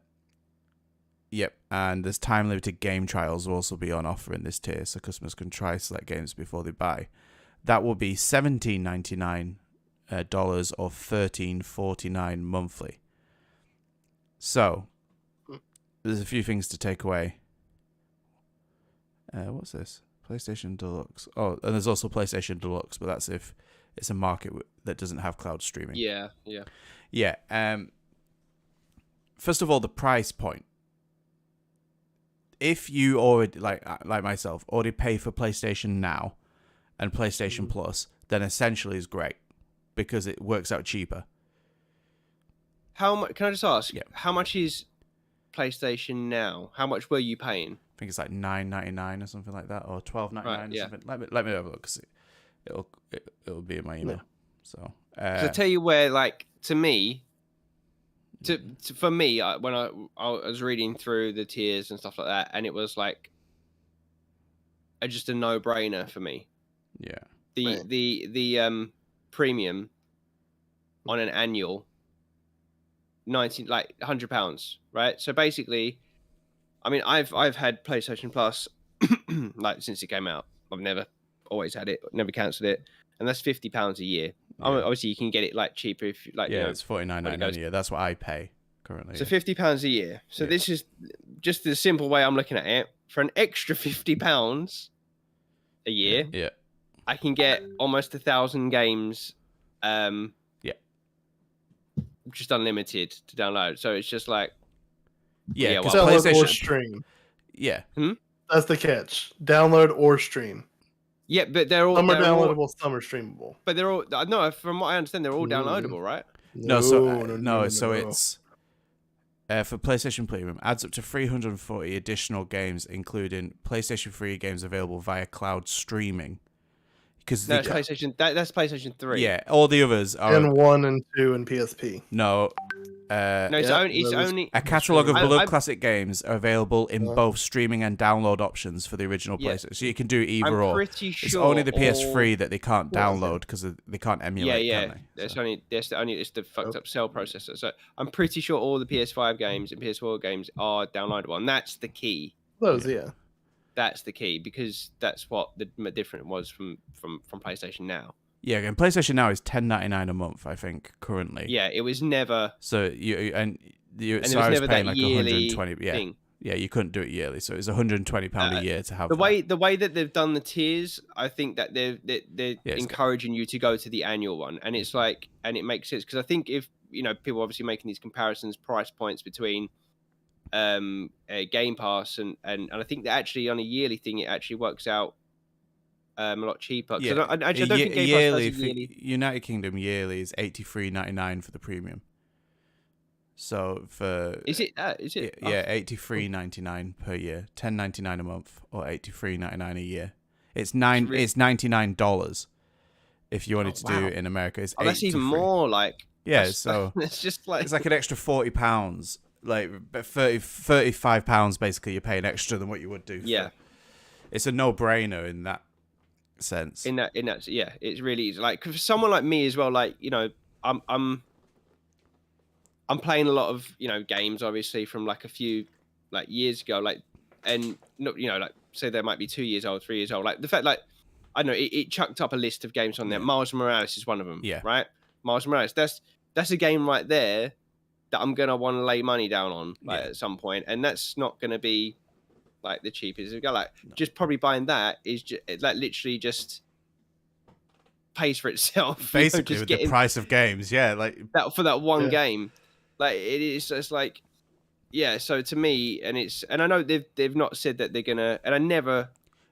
there's time-limited game trials will also be on offer in this tier, so customers can try select games before they buy. That will be $17.99 or $13.49 monthly. So there's a few things to take away. What's this? PlayStation Deluxe. Oh, and there's also PlayStation Deluxe, but that's if it's a market that doesn't have cloud streaming. Yeah. First of all, the price point. If you already, like myself, already pay for PlayStation Now and PlayStation Plus, then Essentially is great because it works out cheaper. How much? Can I just ask? Yeah. How much is PlayStation Now? How much were you paying? I think it's like $9.99 or something like that, or $12.99 or something. Let me have a look because it'll be in my email. So I tell you where, like, for me, when I was reading through the tiers and stuff like that, and it was like just a no-brainer for me. Yeah. The premium on an annual £100, right? So basically, I mean, I've had PlayStation Plus like since it came out. I've never always had it, never cancelled it, and that's £50 a year. Yeah. Obviously, you can get it like cheaper if it's $49.99 a year. That's what I pay currently. So £50 a year. So this is just the simple way I'm looking at it. For an extra £50 a year, I can get almost 1,000 games. Just unlimited to download. So it's just like because download or stream. Yeah, that's the catch. Download or stream. Yeah, but they're all some are downloadable, some are streamable. But they're all from what I understand, they're all downloadable, right? No. So it's for PlayStation Premium adds up to 340 additional games, including PlayStation 3 games available via cloud streaming. because no, it's PlayStation. That's PlayStation 3. Yeah, all the others are and 1 and 2 and PSP. No. No, it's only a catalogue of beloved classic games are available in both streaming and download options for the original PlayStation. So you can do either or. Pretty sure it's only the PS3 that they can't download because they can't emulate. Yeah. Can they? It's the fucked up cell processor. So I'm pretty sure all the PS5 games and PS4 games are downloadable, and that's the key. That's the key, because that's what the different was from PlayStation Now. Yeah, and PlayStation Now is $10.99 a month, I think, currently. Yeah, it was never. So I was paying like $120. Thing. Yeah, you couldn't do it yearly, so it was £120 a year to have the way that they've done the tiers. I think that they're encouraging you to go to the annual one, and it's like, and it makes sense, because I think if people obviously making these comparisons, price points between Game Pass and I think that actually on a yearly thing it actually works out a lot cheaper. I don't think Game Pass has a yearly. United Kingdom yearly is $83.99 for the premium. So for is it $83.99 per year, $10.99 a month, or $83.99 a year. It's $99 if you wanted to do it in America. It's that's even more. Like so it's just like it's like an extra £40, like £35 basically. You're paying extra than what you would do. It's a no-brainer in that sense. In that, it's really easy. Like for someone like me as well, like I'm playing a lot of games, obviously from like a few like years ago, like, and like say they might be 2 years old, 3 years old. Like the fact, like I don't know, it chucked up a list of games on there. Miles Morales is one of them. Yeah, right. Miles Morales. That's a game right there that I'm gonna want to lay money down on at some point, and that's not gonna be like the cheapest. Just probably buying that is just like literally just pays for itself. Basically, with the price of games, like that for that one game. Like it is just like, so to me, and I know they've not said that they're gonna, and I never.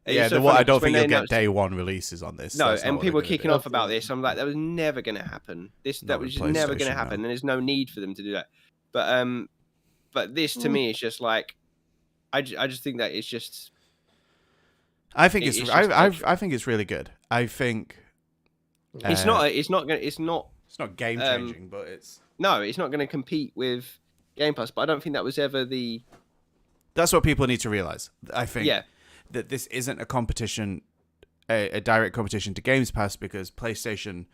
Yeah, I don't think you'll get day one releases on this. No, and people are kicking off about this. I'm like, that was never gonna happen. That was just never gonna happen, and there's no need for them to do that. But this to me is just like, I just think that it's just. I think I think it's really good. I think. It's not game changing, but it's. No, it's not going to compete with Game Pass, but I don't think that was ever the... That's what people need to realize. I think that this isn't a competition, a direct competition to Games Pass, because PlayStation,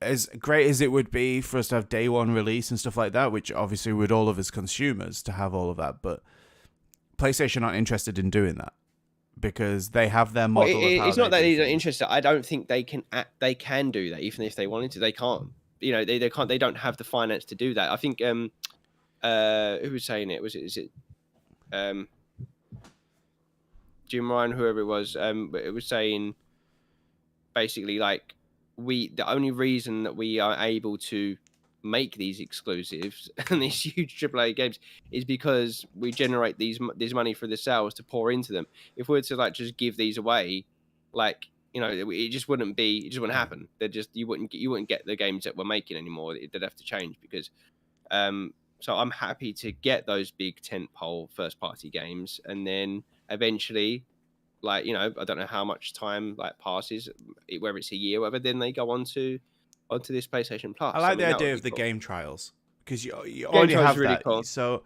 as great as it would be for us to have day one release and stuff like that, which obviously would all of us consumers to have all of that, but PlayStation aren't interested in doing that because they have their model. It's not that they're not interested. I don't think they can do that, even if they wanted to. They can't. They can't. They don't have the finance to do that. I think. Who was saying it? Is it? Jim Ryan, whoever it was. It was saying basically like the only reason that we are able to make these exclusives and these huge AAA games is because we generate this money for the sales to pour into them. If we were to like just give these away, like. It just wouldn't happen. You wouldn't get the games that we're making anymore. They'd have to change because. So I'm happy to get those big tentpole first party games, and then eventually, like I don't know how much time like passes, whether it's a year, whatever. Then they go onto this PlayStation Plus. I like the idea of the game trials because you already have really that. Cool. So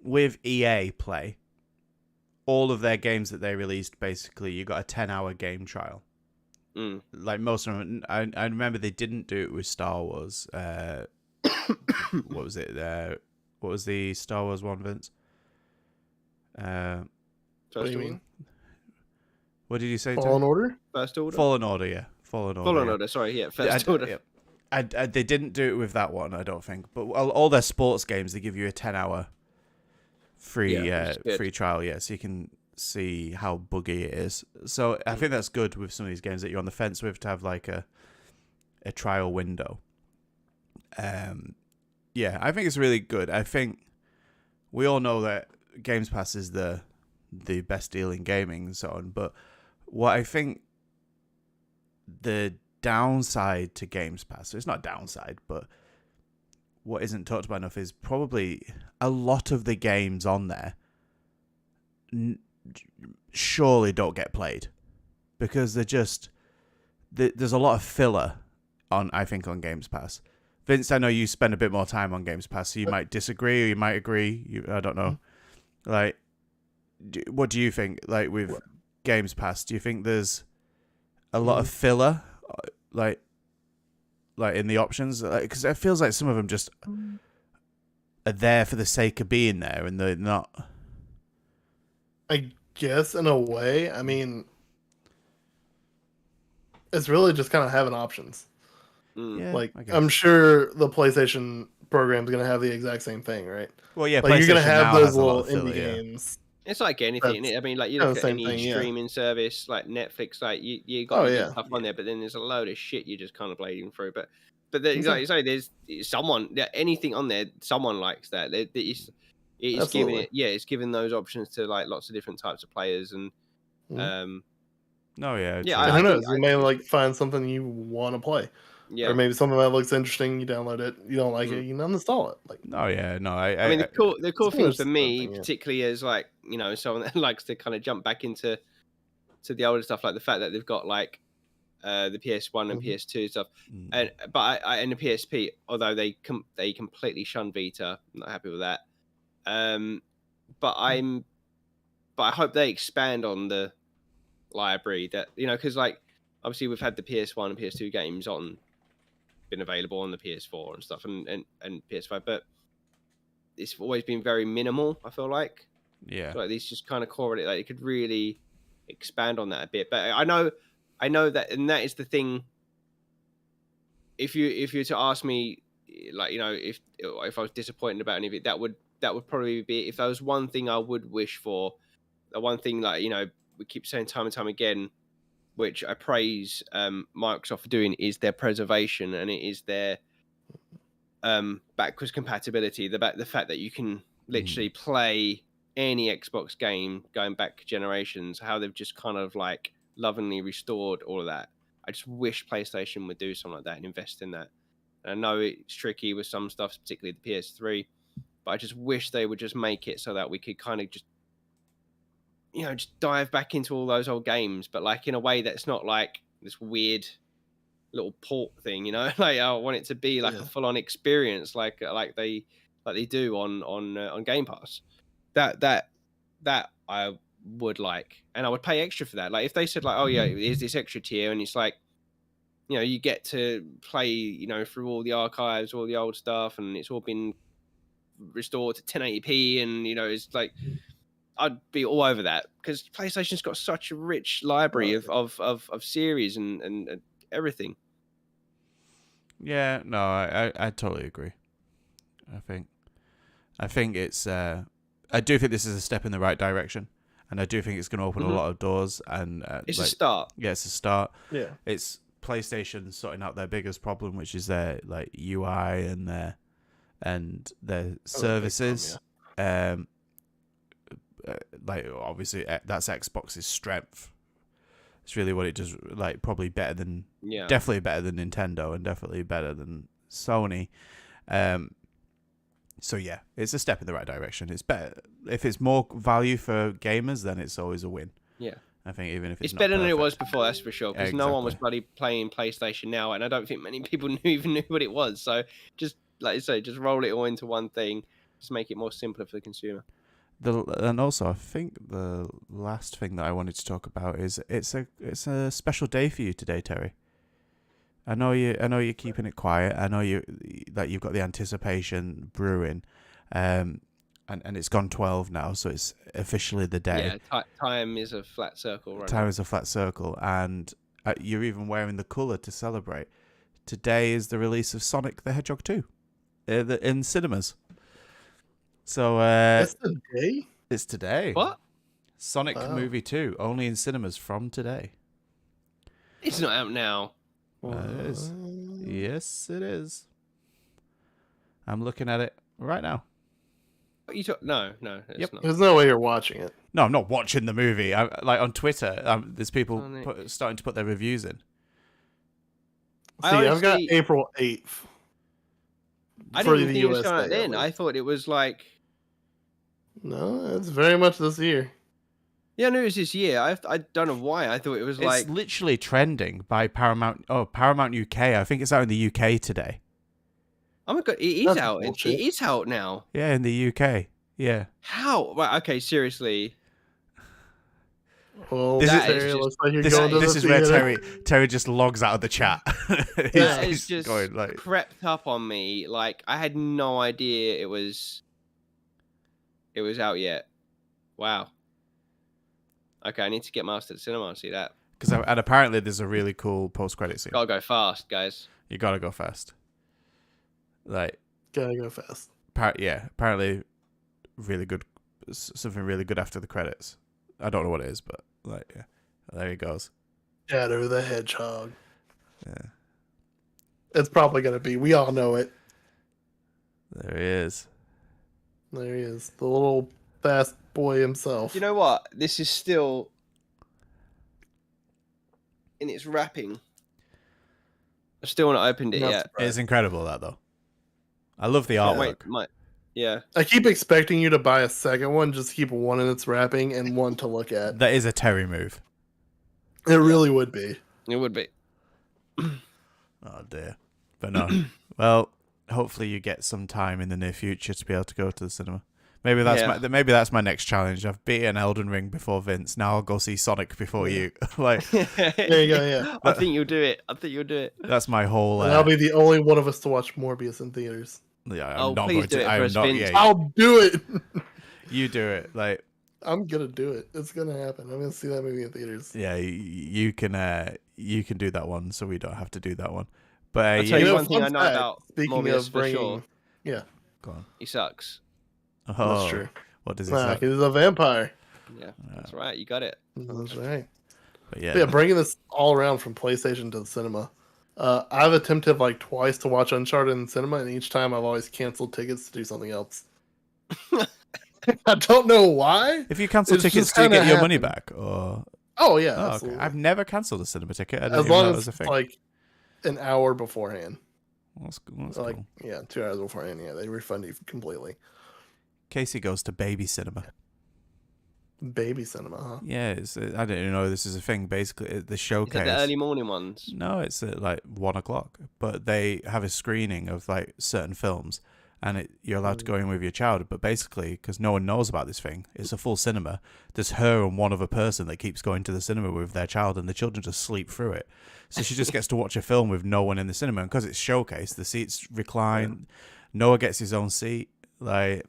with EA Play, all of their games that they released, basically, you got a 10-hour game trial. Like most of them, I remember they didn't do it with Star Wars. What was it? What was the Star Wars one, Vince? What do you mean? What did you say? Fallen Order? First Order? Fallen Order, yeah. Fallen Order, sorry, yeah. First Order. Yeah. They didn't do it with that one, I don't think. But all their sports games, they give you a 10-hour free trial, so you can see how buggy it is. So I think that's good with some of these games that you're on the fence with, to have like a trial window. I think it's really good. I think we all know that Games Pass is the best deal in gaming and so on, but what I think the downside to Games Pass, it's not downside, but what isn't talked about enough is probably a lot of the games on there surely don't get played because they're just there's a lot of filler on Games Pass. Vince, I know you spend a bit more time on Games Pass, so you might disagree or you might agree. I don't know. Like, what do you think? Like with Games Pass, do you think there's a lot of filler, like in the options? Because it feels like some of them just are there for the sake of being there, and they're not. I guess in a way, I mean, it's really just kind of having options. Yeah, like I'm sure the PlayStation program is going to have the exact same thing, right? Well, yeah, like you're going to have those little filler, indie games. It's like anything. I mean, like you look at any streaming service like Netflix, like you got stuff on there, but then there's a load of shit you're just kind of blading through. But like you say, there's someone, anything on there, someone likes that. It's giving it, it's giving those options to like lots of different types of players, and who knows? You may like find something you want to play. Yeah. Or maybe something that looks interesting, you download it. You don't like it, you uninstall it. Like, I mean, the cool thing for me, particularly as like someone that likes to kind of jump back into the older stuff, like the fact that they've got like the PS1 and PS2 stuff, and the PSP, although they completely shun Vita, I'm not happy with that. But I hope they expand on the library that because like obviously we've had the PS1 and PS2 games been available on the PS4 and stuff and PS5, but it's always been very minimal. I feel like so like these just kind of correlate. Like it could really expand on that a bit. But I know that, and that is the thing. If you were to ask me, like if I was disappointed about any of it, that would probably be, if there was one thing I would wish for, the one thing like we keep saying time and time again, which I praise Microsoft for doing, is their preservation, and it is their backwards compatibility. The fact that you can literally play any Xbox game going back generations, how they've just kind of like lovingly restored all of that. I just wish PlayStation would do something like that and invest in that. And I know it's tricky with some stuff, particularly the PS3, but I just wish they would just make it so that we could kind of just just dive back into all those old games, but like in a way that's not like this weird little port thing, like I want it to be like a full-on experience, like they do on Game Pass. That I would like, and I would pay extra for that. Like if they said like, oh yeah, here's this extra tier, and it's like, you get to play, through all the archives, all the old stuff, and it's all been restored to 1080p, and it's like, I'd be all over that, because PlayStation's got such a rich library of series and everything. Yeah, no, I totally agree. I think it's I do think this is a step in the right direction, and I do think it's going to open a lot of doors. And it's a start. Yeah, it's a start. Yeah, it's PlayStation sorting out their biggest problem, which is their like UI and their services. Like obviously that's Xbox's strength. It's really what it does. Like probably better than, definitely better than Nintendo, and definitely better than Sony. So yeah, it's a step in the right direction. It's better if it's more value for gamers, then it's always a win. Yeah, I think even if it's not better perfect. than it was before, that's for sure. Because no one was bloody playing PlayStation now, and I don't think many people even knew what it was. So just like you say, just roll it all into one thing. Just make it more simpler for the consumer. And also, I think the last thing that I wanted to talk about is it's a special day for you today, Terry. I know you're keeping it quiet. I know you've got the anticipation brewing, and it's gone 12 now, so it's officially the day. Yeah, time is a flat circle. Right time now. is a flat circle, and you're even wearing the colour to celebrate. Today is the release of Sonic the Hedgehog 2 in cinemas. So that's the day? It's today. What? Sonic movie 2, only in cinemas from today. It's not out now. It is. Yes, it is. I'm looking at it right now. What you No, it's not. There's no way you're watching it. No, I'm not watching the movie. Like on Twitter, there's people starting to put their reviews in. See, I've got April 8th. I didn't think it was coming out then. I thought it was like... No, it's very much this year. Yeah, no, it was this year. I don't know why. I thought it was It's literally trending by Paramount. Oh, Paramount UK. I think it's out in the UK today. Oh my god, it is That's out. It bullshit. is out now. Yeah, in the UK. Yeah. How? Right, okay, seriously. Well, This That is- is just- looks like you're This, going to this the is where theater. Terry just logs out of the chat. That He's is just going like, crept up on me. Like I had no idea it was out yet. Wow. Okay, I need to get Master to the cinema and see that. and apparently there's a really cool post-credit scene. Gotta go fast, guys. You gotta go fast. Like, Gotta go fast. apparently really good, something really good after the credits. I don't know what it is, but like, yeah, there he goes. Shadow the Hedgehog. Yeah, It's probably gonna be. We all know it. there he is. There he is, the little fast boy himself. You know what? This is still in its wrapping. I still not opened it Not yet. surprised. It's incredible that though. I love the artwork. Yeah. I keep expecting you to buy a second one, just keep one in its wrapping and one to look at. That is a Terry move. It really would be. It would be. Oh dear, but no. Well, hopefully you get some time in the near future to be able to go to the cinema. Maybe that's my next challenge. I've beaten Elden Ring before Vince. Now I'll go see Sonic before you. Like, There you go. Yeah, I think you'll do it. that's my whole. and I'll be the only one of us to watch Morbius in theaters. Yeah, I'm Oh, not please going do to. it for I'm us, not. Vince. Yeah, I'll do it. you do it. Like, I'm gonna do it. It's gonna happen. I'm gonna see that movie in theaters. yeah, you can do that one, so we don't have to do that one. But I'll tell You you know, one thing I fun know fact, about speaking Morbius of for bringing, sure. yeah, go on. He sucks. Oh, that's true. What does he Nah, say? he's a vampire. Yeah, that's right. You got it. That's right. But Yeah, bringing this all around from PlayStation to the cinema. I've attempted like twice to watch Uncharted in the cinema, and each time I've always canceled tickets to do something else. I don't know why. if you cancel It's tickets, just do you get kinda your money happened. back? Or Oh yeah, oh, okay. absolutely. I've never cancelled a cinema ticket. I didn't As even know long it as was a it's thing. like an hour beforehand. That's Like cool. yeah, 2 hours beforehand. Yeah, they refund you completely. Casey goes to baby cinema. Baby cinema, huh? Yeah, I didn't even know this is a thing. Basically, the Is that showcase. the early morning ones? No, it's at like 1:00, but they have a screening of like certain films, and you're allowed to go in with your child. But basically, because no one knows about this thing, it's a full cinema. There's her and one other person that keeps going to the cinema with their child, and the children just sleep through it. So she just gets to watch a film with no one in the cinema, and because it's showcase, the seats recline. Noah gets his own seat. Like.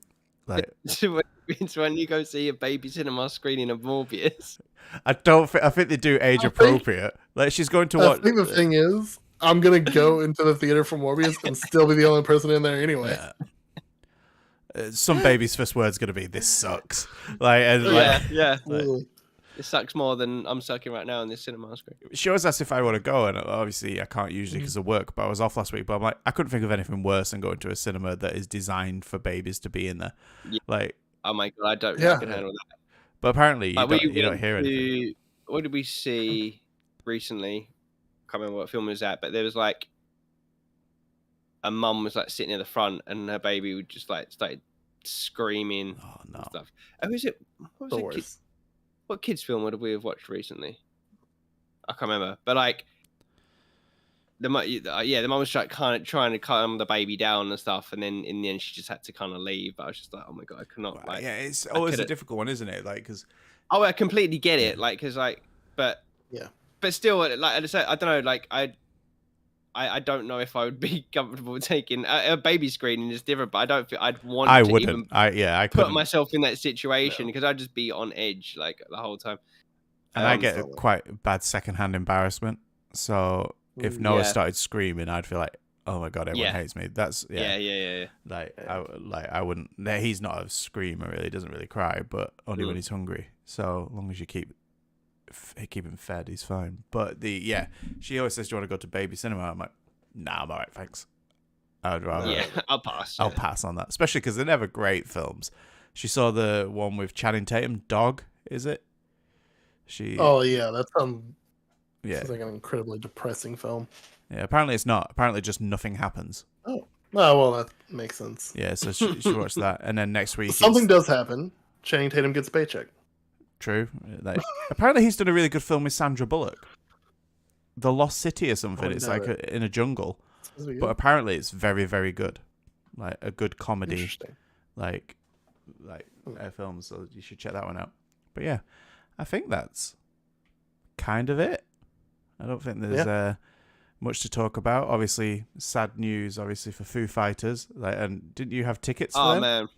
So when you go see a baby cinema screening of Morbius. I think they do age appropriate. Like she's going to watch. I think the thing is, I'm gonna go into the theater for Morbius and still be the only person in there anyway. Yeah. Some baby's first word's gonna be "This sucks." Like, Yeah. Really. It sucks more than I'm sucking right now on this cinema screen. she always asks if I want to go, and obviously I can't usually because of work. But I was off last week. But I'm like, I couldn't think of anything worse than going to a cinema that is designed for babies to be in there. Yeah. Like, Oh my god, I don't Yeah. think I can handle that. but apparently Like, you don't hear anything. What did we see recently? Can't remember what film it was at, but there was like a mum was like sitting in the front, and her baby would just like started screaming Oh and no! stuff. Oh, is it? What The was it? worst. What kids film would we have watched recently? I can't remember, but like the mum was like kind of trying to calm the baby down and stuff, and then in the end she just had to kind of leave. But I was just like, oh my god, I cannot. Like, Yeah, it's always a could've- difficult one, isn't it? Like, because oh, I completely get it. Like, cause like, but Yeah. but still, like I don't know. Like I don't know if I would be comfortable taking a baby screening is different, but I don't feel I'd want I to wouldn't. even I put couldn't. myself in that situation because I'd just be on edge like the whole time. And I get so- quite bad secondhand embarrassment. So if Noah Yeah. started screaming, I'd feel like, oh my god, everyone Yeah. hates me. That's Yeah. Like I wouldn't. He's not a screamer really. He doesn't really cry, but only when he's hungry. So long as you keep him fed, he's fine. But she always says, "Do you want to go to baby cinema?" I'm like, nah, I'm alright, thanks. I'd rather. Yeah, I'll pass. I'll pass on that, especially because they're never great films. She saw the one with Channing Tatum, Dog, is it? Oh yeah, that's yeah, like an incredibly depressing film. yeah. Apparently it's not. Apparently just nothing happens. Oh well, that makes sense. Yeah, so she watched that, and then next week Something does happen. Channing Tatum gets a paycheck. true. Like, apparently he's done a really good film with Sandra Bullock, The Lost City or something. It's like in a jungle, but apparently it's very, very good. Like a good comedy, like film. So you should check that one out. But yeah, I think that's kind of it. I don't think there's much to talk about. Obviously, sad news. Obviously for Foo Fighters. Like, and didn't you have tickets? For them? Man,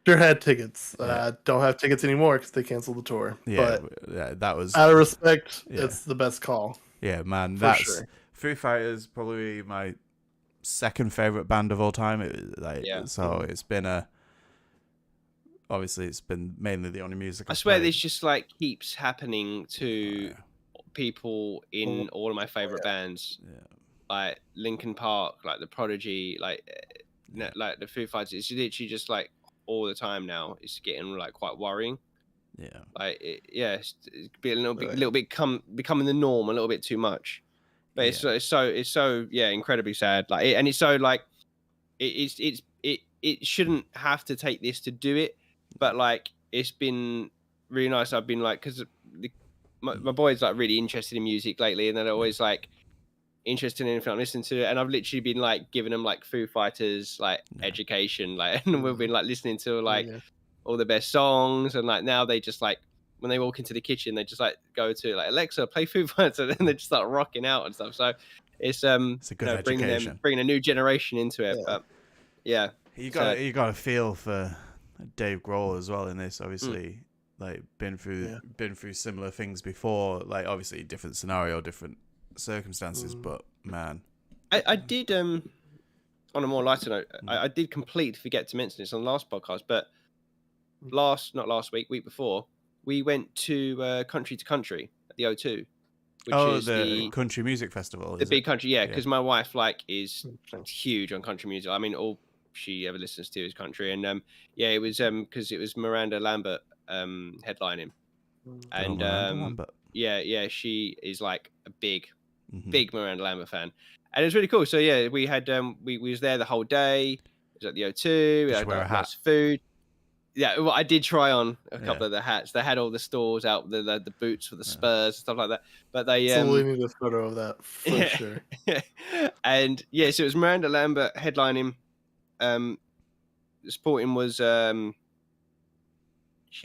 sure had tickets. Don't have tickets anymore because they canceled the tour. Yeah, but that was out of respect. It's the best call. Yeah, man. That's sure. Foo Fighters, probably my second favorite band of all time. So it's been obviously it's been mainly the only music. I swear this just like keeps happening to people in all of my favorite bands. Yeah. Like Linkin Park, like the Prodigy, like the Foo Fighters. It's literally just like all the time now. It's getting like quite worrying. Yeah. Like it's be a little bit becoming the norm a little bit too much. But it's so incredibly sad. Like and it's so like it shouldn't have to take this to do it. But like it's been really nice. I've been like because my boy's like really interested in music lately, and they're always like interested in anything I'm listening to, and I've literally been like giving them like Foo Fighters like education, like, and we've been like listening to like all the best songs, and like now they just like when they walk into the kitchen they just like go to like Alexa play Foo Fighters, and then they just start rocking out and stuff. So it's a good education, bringing a new generation into it. But you got to feel for Dave Grohl as well in this, obviously. Like been through similar things before, like obviously different scenario, different circumstances, but man, I did on a more lighter note, I did completely forget to mention this on the last podcast, but not last week, week before, we went to Country to Country at the O2, which is the country music festival, the big country, because my wife like is huge on country music. I mean, all she ever listens to is country, and it was because it was Miranda Lambert headlining, and she is like a big Miranda Lambert fan, and it was really cool. So we had we was there the whole day. It was at the O2. We had lots of food. Yeah, well, I did try on a couple of the hats. They had all the stores out, the boots for the Spurs, stuff like that. But they we need a photo of that for sure. And so it was Miranda Lambert headlining. Sporting was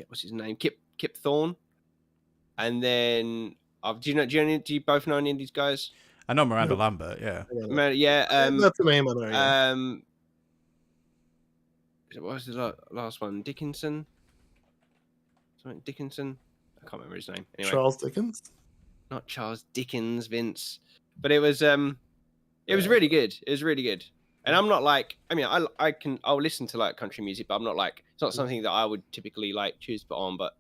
what's his name? Kip Thorne. And then do you both know any of these guys? I know Miranda Lambert, that's the name I know. What was the last one? Dickinson? Something Dickinson? I can't remember his name. Anyway, Charles Dickens? Not Charles Dickens, Vince. But it was really good. It was really good. And I'm not like, I mean, I'll listen to like country music, but I'm not like, it's not something that I would typically like choose to put on. But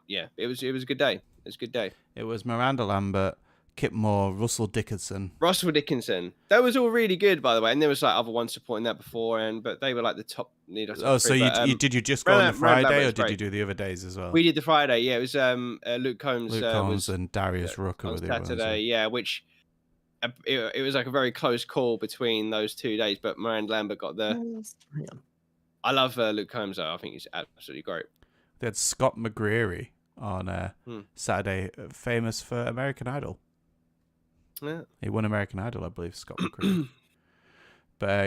yeah, it was a good day. It was a good day. It was Miranda Lambert, Kip Moore, Russell Dickinson. That was all really good, by the way. And there was like other ones supporting that before, but they were like the top. Did you just go on the Friday, or did you do the other days as well? We did the Friday. Yeah, it was Luke Combs. And Darius Rucker on Saturday. Which. It was like a very close call between those 2 days, but Miranda Lambert got the. I love Luke Combs though. I think he's absolutely great. They had Scott McGreery on Saturday, famous for American Idol. Yeah, he won American Idol, I believe, Scott McGreery. But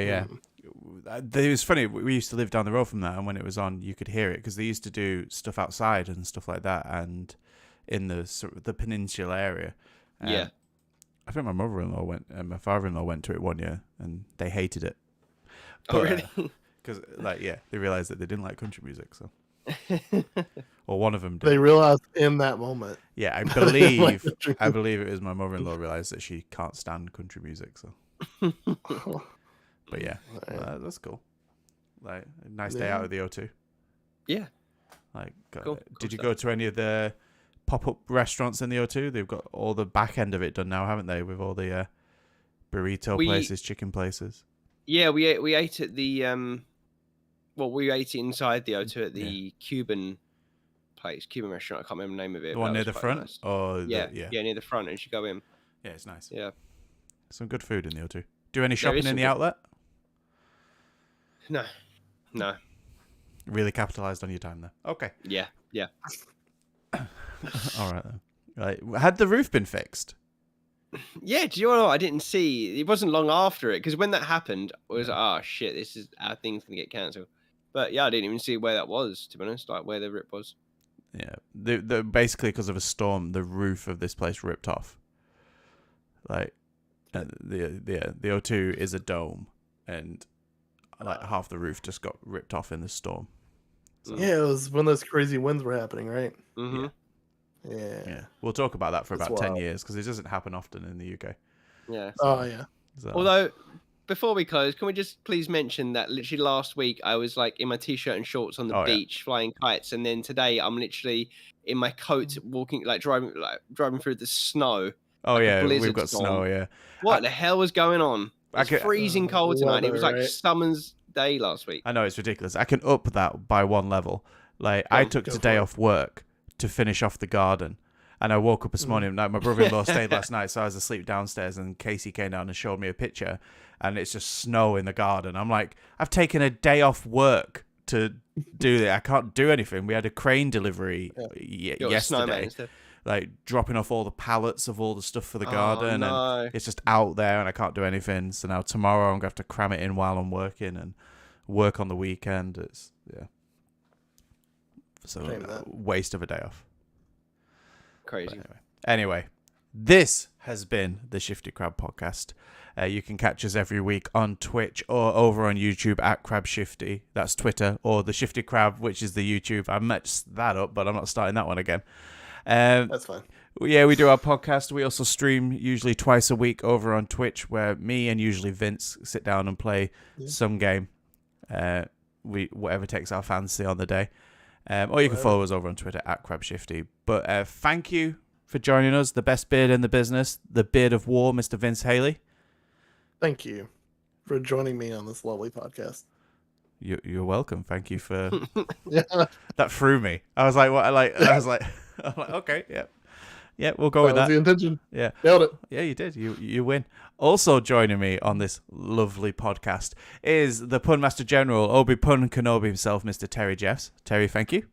it was funny. We used to live down the road from that, and when it was on, you could hear it because they used to do stuff outside and stuff like that, and in the sort of the peninsula area. I think my mother-in-law went and my father-in-law went to it one year, and they hated it. But, really? Because they realized that they didn't like country music, so. Or one of them did. They realized in that moment. Yeah, I believe it was my mother-in-law realized that she can't stand country music, so. But yeah, that's cool. Like a nice day out of the O2. Yeah. Like, cool did you go to any of the pop-up restaurants in the O2? They've got all the back end of it done now, haven't they? With all the burrito places, chicken places. Yeah, we ate at the we ate inside the O2 at the Cuban restaurant. I can't remember the name of it. The one near the front? Nice. Near the front, and you go in. Yeah, it's nice. Yeah. Some good food in the O2. Do any shopping in the outlet? No. Really capitalised on your time there. Okay. Yeah. Yeah. All right then. Right. Had the roof been fixed? Yeah, do you know what? I didn't see. It wasn't long after it, because when that happened, I was like, oh shit, this is our thing's gonna get cancelled. But yeah, I didn't even see where that was, to be honest, like where the rip was. Yeah, basically because of a storm, the roof of this place ripped off. Like, the O2 is a dome, and like half the roof just got ripped off in the storm. So. Yeah, it was when those crazy winds were happening, right? Mm-hmm. Yeah. We'll talk about that for about 10 years because it doesn't happen often in the UK. Yeah. So, yeah. So. Although, before we close, can we just please mention that literally last week I was like in my t-shirt and shorts on the beach flying kites, and then today I'm literally in my coat walking, driving through the snow. Oh yeah, we've got snow. Yeah. What the hell was going on? It's freezing cold tonight. It was like summer's day last week. I know, it's ridiculous. I can up that by one level. Like I took today off work to finish off the garden. And I woke up this morning, like my brother-in-law stayed last night, so I was asleep downstairs, and Casey came down and showed me a picture, and it's just snow in the garden. I'm like, I've taken a day off work to do that. I can't do anything. We had a crane delivery yesterday, like dropping off all the pallets of all the stuff for the garden, and it's just out there, and I can't do anything. So now tomorrow I'm going to have to cram it in while I'm working and work on the weekend. It's, so waste of a day off. Crazy. Anyway, this has been the Shifty Crab Podcast. You can catch us every week on Twitch or over on YouTube at Crab Shifty. That's Twitter, or the Shifty Crab, which is the YouTube. I messed that up, but I'm not starting that one again. That's fine. Yeah, we do our podcast. We also stream usually twice a week over on Twitch, where me and usually Vince sit down and play some game. Whatever takes our fancy on the day. Or you can follow us over on Twitter at CrabShifty. But thank you for joining us, the best beard in the business, the beard of war, Mr. Vince Haley. Thank you for joining me on this lovely podcast. You're welcome. Thank you for that threw me. I was like, what? I'm like, okay, yeah, we'll go with that. That was the intention. Yeah, nailed it. Yeah, you did. You win. Also joining me on this lovely podcast is the Pun Master General, Obi-Pun Kenobi himself, Mr. Terry Jeffs. Terry, thank you.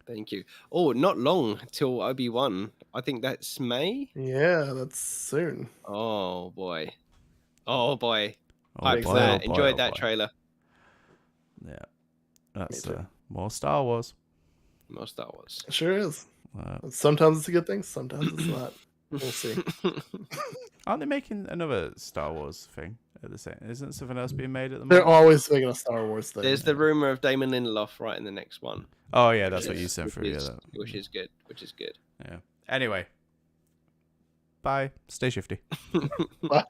Thank you. Oh, not long till Obi-Wan. I think that's May. Yeah, that's soon. Oh boy. Enjoyed that trailer. Yeah, that's more Star Wars. It sure is. Sometimes it's a good thing, sometimes it's not. We'll see. Aren't they making another Star Wars thing at the same? Isn't something else being made at the moment? They're always making a Star Wars thing. There's the rumor of Damon Lindelof right in the next one. Oh yeah, that's what you sent through. Which is good. Yeah. Anyway, bye. Stay shifty. Bye.